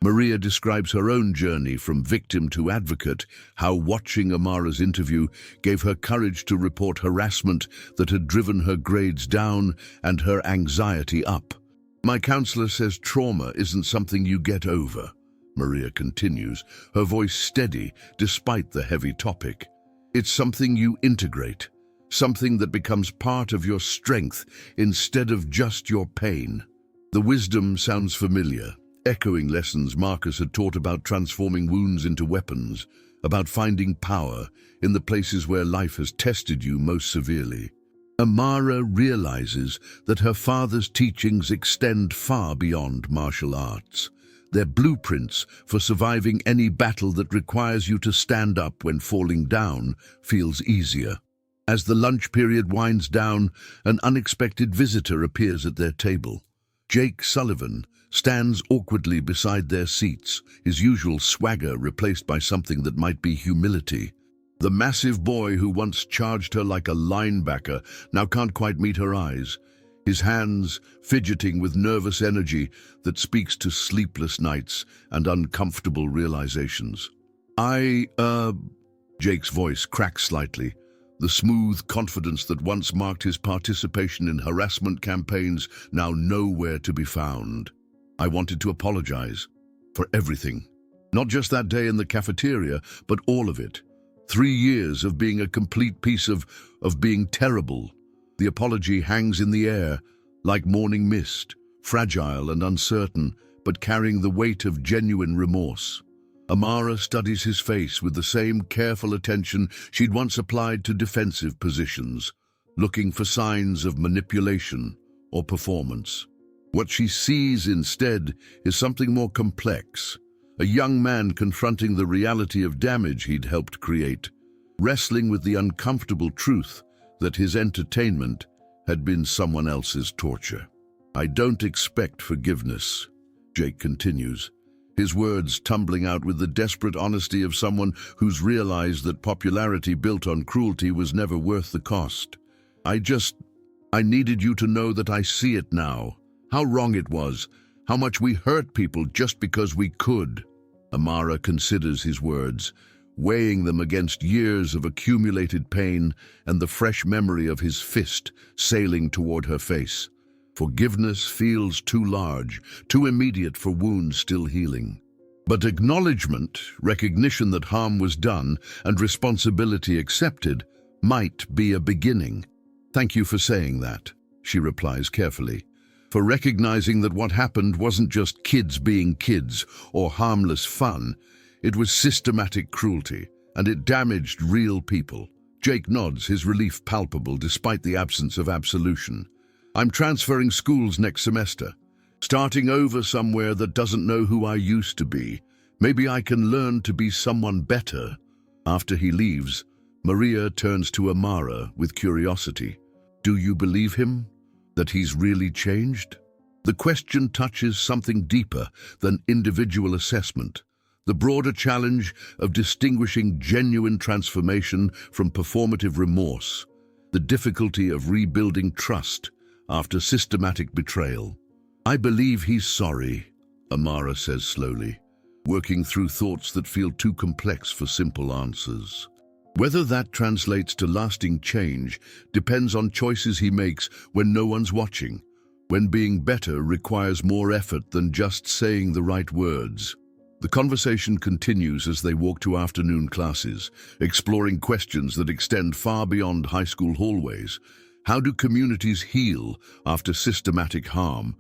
Speaker 1: Maria describes her own journey from victim to advocate, how watching Amara's interview gave her courage to report harassment that had driven her grades down and her anxiety up. "My counselor says trauma isn't something you get over," Maria continues, her voice steady despite the heavy topic. "It's something you integrate, something that becomes part of your strength instead of just your pain." The wisdom sounds familiar, echoing lessons Marcus had taught about transforming wounds into weapons, about finding power in the places where life has tested you most severely. Amara realizes that her father's teachings extend far beyond martial arts. They're blueprints for surviving any battle that requires you to stand up when falling down feels easier. As the lunch period winds down, an unexpected visitor appears at their table. Jake Sullivan stands awkwardly beside their seats, his usual swagger replaced by something that might be humility. The massive boy who once charged her like a linebacker now can't quite meet her eyes, his hands fidgeting with nervous energy that speaks to sleepless nights and uncomfortable realizations. Jake's voice cracks slightly, the smooth confidence that once marked his participation in harassment campaigns now nowhere to be found. "I wanted to apologize for everything. Not just that day in the cafeteria, but all of it. 3 years of being a complete piece of being terrible." The apology hangs in the air, like morning mist, fragile and uncertain, but carrying the weight of genuine remorse. Amara studies his face with the same careful attention she'd once applied to defensive positions, looking for signs of manipulation or performance. What she sees instead is something more complex, a young man confronting the reality of damage he'd helped create, wrestling with the uncomfortable truth that his entertainment had been someone else's torture. "I don't expect forgiveness," Jake continues, his words tumbling out with the desperate honesty of someone who's realized that popularity built on cruelty was never worth the cost. I needed you to know that I see it now. How wrong it was, how much we hurt people just because we could." Amara considers his words, weighing them against years of accumulated pain and the fresh memory of his fist sailing toward her face. Forgiveness feels too large, too immediate for wounds still healing. But acknowledgement, recognition that harm was done and responsibility accepted, might be a beginning. "Thank you for saying that," she replies carefully, "for recognizing that what happened wasn't just kids being kids or harmless fun. It was systematic cruelty, and it damaged real people." Jake nods, his relief palpable despite the absence of absolution. "I'm transferring schools next semester, starting over somewhere that doesn't know who I used to be. Maybe I can learn to be someone better." After he leaves, Maria turns to Amara with curiosity. "Do you believe him? That he's really changed?" The question touches something deeper than individual assessment, the broader challenge of distinguishing genuine transformation from performative remorse, the difficulty of rebuilding trust after systematic betrayal. "I believe he's sorry," Amara says slowly, working through thoughts that feel too complex for simple answers. Whether that translates to lasting change depends on choices he makes when no one's watching, when being better requires more effort than just saying the right words. The conversation continues as they walk to afternoon classes, exploring questions that extend far beyond high school hallways. How do communities heal after systematic harm?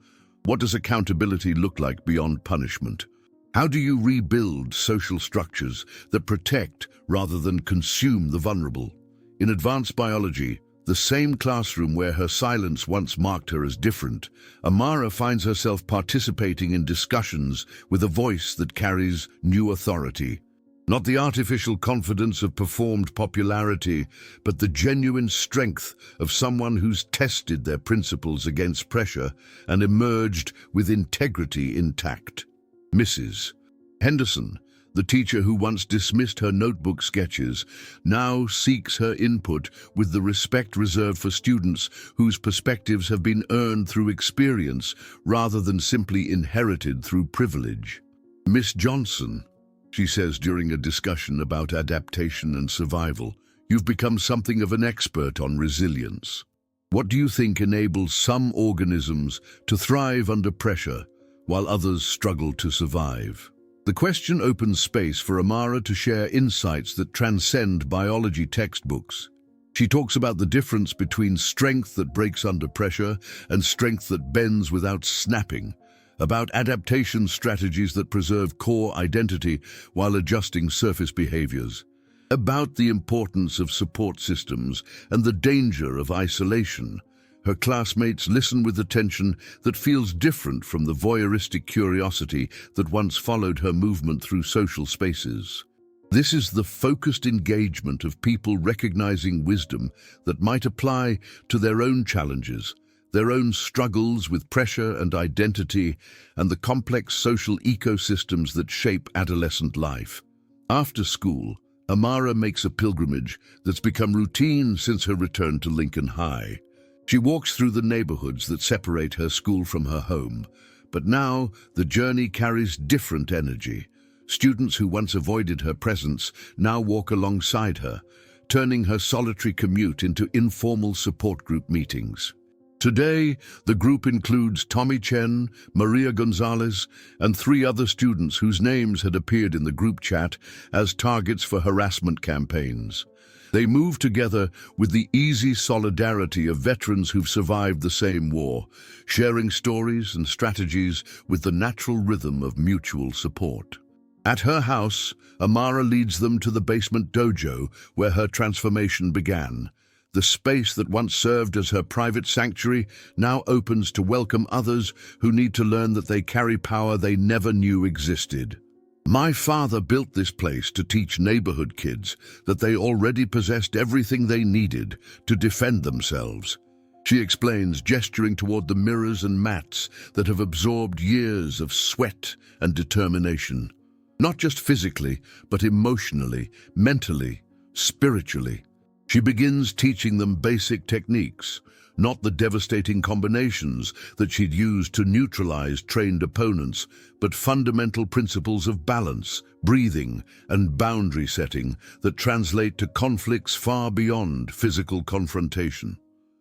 Speaker 1: What does accountability look like beyond punishment? How do you rebuild social structures that protect rather than consume the vulnerable? In advanced biology, the same classroom where her silence once marked her as different, Amara finds herself participating in discussions with a voice that carries new authority. Not the artificial confidence of performed popularity, but the genuine strength of someone who's tested their principles against pressure and emerged with integrity intact. Mrs. Henderson, the teacher who once dismissed her notebook sketches, now seeks her input with the respect reserved for students whose perspectives have been earned through experience rather than simply inherited through privilege. Miss Johnson, she says during a discussion about adaptation and survival, you've become something of an expert on resilience. What do you think enables some organisms to thrive under pressure while others struggle to survive? The question opens space for Amara to share insights that transcend biology textbooks. She talks about the difference between strength that breaks under pressure and strength that bends without snapping, about adaptation strategies that preserve core identity while adjusting surface behaviors, about the importance of support systems and the danger of isolation. Her classmates listen with attention that feels different from the voyeuristic curiosity that once followed her movement through social spaces. This is the focused engagement of people recognizing wisdom that might apply to their own challenges, their own struggles with pressure and identity, and the complex social ecosystems that shape adolescent life. After school, Amara makes a pilgrimage that's become routine since her return to Lincoln High. She walks through the neighborhoods that separate her school from her home, but now the journey carries different energy. Students who once avoided her presence now walk alongside her, turning her solitary commute into informal support group meetings. Today, the group includes Tommy Chen, Maria Gonzalez, and 3 other students whose names had appeared in the group chat as targets for harassment campaigns. They move together with the easy solidarity of veterans who've survived the same war, sharing stories and strategies with the natural rhythm of mutual support. At her house, Amara leads them to the basement dojo where her transformation began. The space that once served as her private sanctuary now opens to welcome others who need to learn that they carry power they never knew existed. My father built this place to teach neighborhood kids that they already possessed everything they needed to defend themselves. She explains, gesturing toward the mirrors and mats that have absorbed years of sweat and determination. Not just physically, but emotionally, mentally, spiritually. She begins teaching them basic techniques, not the devastating combinations that she'd used to neutralize trained opponents, but fundamental principles of balance, breathing, and boundary setting that translate to conflicts far beyond physical confrontation.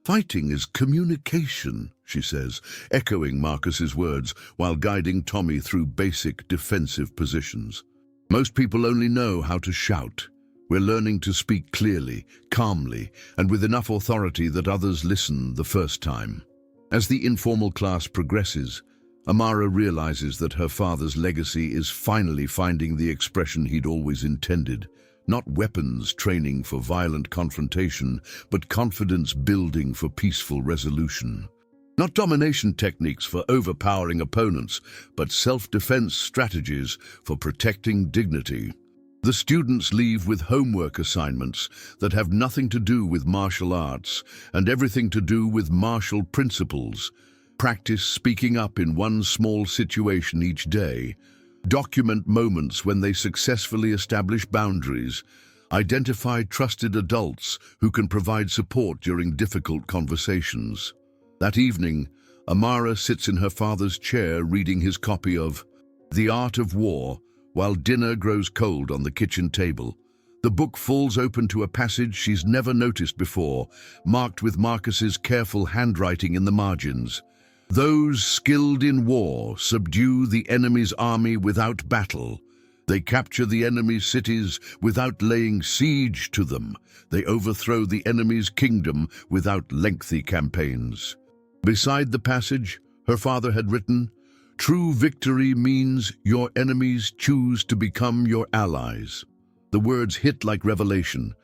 Speaker 1: Fighting is communication, she says, echoing Marcus's words while guiding Tommy through basic defensive positions. Most people only know how to shout. We're learning to speak clearly, calmly, and with enough authority that others listen the first time. As the informal class progresses, Amara realizes that her father's legacy is finally finding the expression he'd always intended. Not weapons training for violent confrontation, but confidence building for peaceful resolution. Not domination techniques for overpowering opponents, but self-defense strategies for protecting dignity. The students leave with homework assignments that have nothing to do with martial arts and everything to do with martial principles. Practice speaking up in one small situation each day. Document moments when they successfully establish boundaries. Identify trusted adults who can provide support during difficult conversations. That evening, Amara sits in her father's chair reading his copy of The Art of War, while dinner grows cold on the kitchen table. The book falls open to a passage she's never noticed before, marked with Marcus's careful handwriting in the margins. Those skilled in war subdue the enemy's army without battle. They capture the enemy's cities without laying siege to them. They overthrow the enemy's kingdom without lengthy campaigns. Beside the passage, her father had written, "True victory means your enemies choose to become your allies." The words hit like revelation,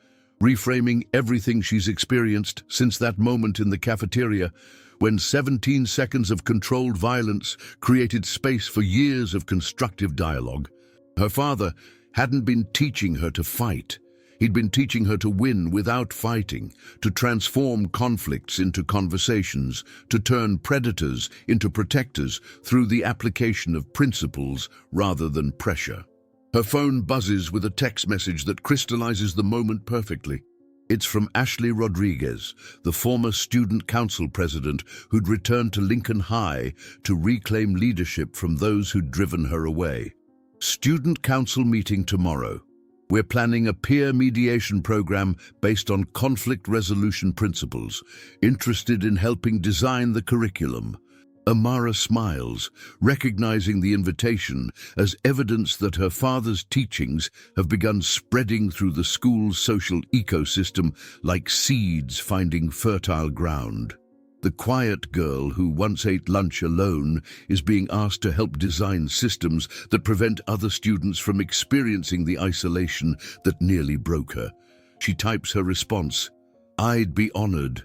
Speaker 1: reframing everything she's experienced since that moment in the cafeteria when 17 seconds of controlled violence created space for years of constructive dialogue. Her father hadn't been teaching her to fight. He'd been teaching her to win without fighting, to transform conflicts into conversations, to turn predators into protectors through the application of principles rather than pressure. Her phone buzzes with a text message that crystallizes the moment perfectly. It's from Ashley Rodriguez, the former student council president who'd returned to Lincoln High to reclaim leadership from those who'd driven her away. Student council meeting tomorrow. We're planning a peer mediation program based on conflict resolution principles, interested in helping design the curriculum. Amara smiles, recognizing the invitation as evidence that her father's teachings have begun spreading through the school's social ecosystem like seeds finding fertile ground. The quiet girl who once ate lunch alone is being asked to help design systems that prevent other students from experiencing the isolation that nearly broke her. She types her response, "I'd be honored."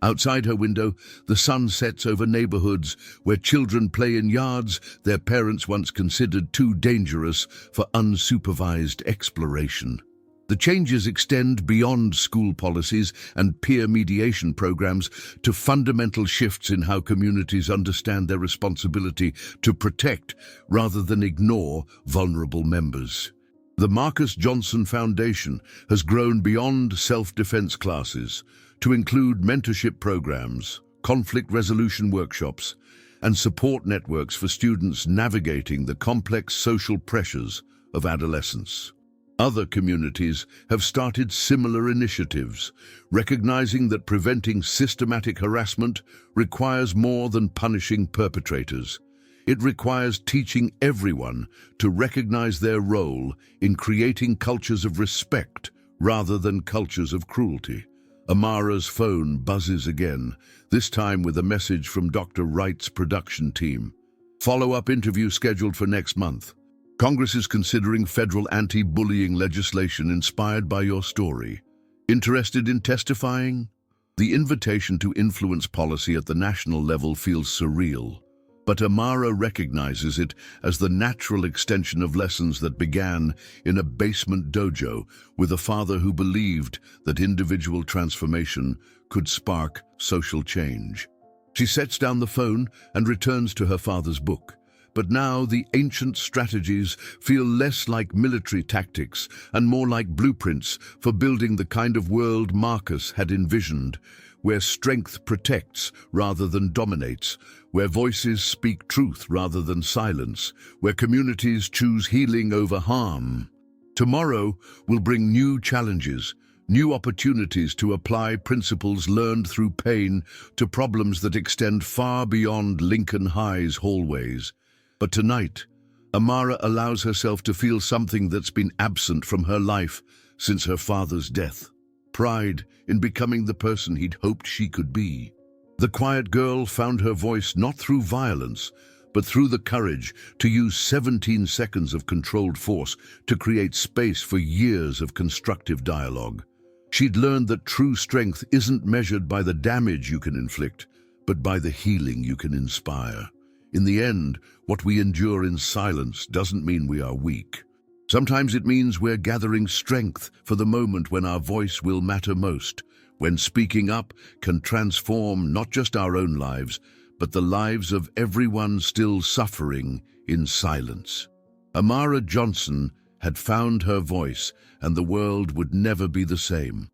Speaker 1: Outside her window, the sun sets over neighborhoods where children play in yards their parents once considered too dangerous for unsupervised exploration. The changes extend beyond school policies and peer mediation programs to fundamental shifts in how communities understand their responsibility to protect rather than ignore vulnerable members. The Marcus Johnson Foundation has grown beyond self-defense classes to include mentorship programs, conflict resolution workshops, and support networks for students navigating the complex social pressures of adolescence. Other communities have started similar initiatives, recognizing that preventing systematic harassment requires more than punishing perpetrators. It requires teaching everyone to recognize their role in creating cultures of respect rather than cultures of cruelty. Amara's phone buzzes again, this time with a message from Dr. Wright's production team. Follow-up interview scheduled for next month. Congress is considering federal anti-bullying legislation inspired by your story. Interested in testifying? The invitation to influence policy at the national level feels surreal, but Amara recognizes it as the natural extension of lessons that began in a basement dojo with a father who believed that individual transformation could spark social change. She sets down the phone and returns to her father's book. But now the ancient strategies feel less like military tactics and more like blueprints for building the kind of world Marcus had envisioned, where strength protects rather than dominates, where voices speak truth rather than silence, where communities choose healing over harm. Tomorrow will bring new challenges, new opportunities to apply principles learned through pain to problems that extend far beyond Lincoln High's hallways. But tonight, Amara allows herself to feel something that's been absent from her life since her father's death. Pride in becoming the person he'd hoped she could be. The quiet girl found her voice not through violence, but through the courage to use 17 seconds of controlled force to create space for years of constructive dialogue. She'd learned that true strength isn't measured by the damage you can inflict, but by the healing you can inspire. In the end, what we endure in silence doesn't mean we are weak. Sometimes it means we're gathering strength for the moment when our voice will matter most, when speaking up can transform not just our own lives, but the lives of everyone still suffering in silence. Amara Johnson had found her voice, and the world would never be the same.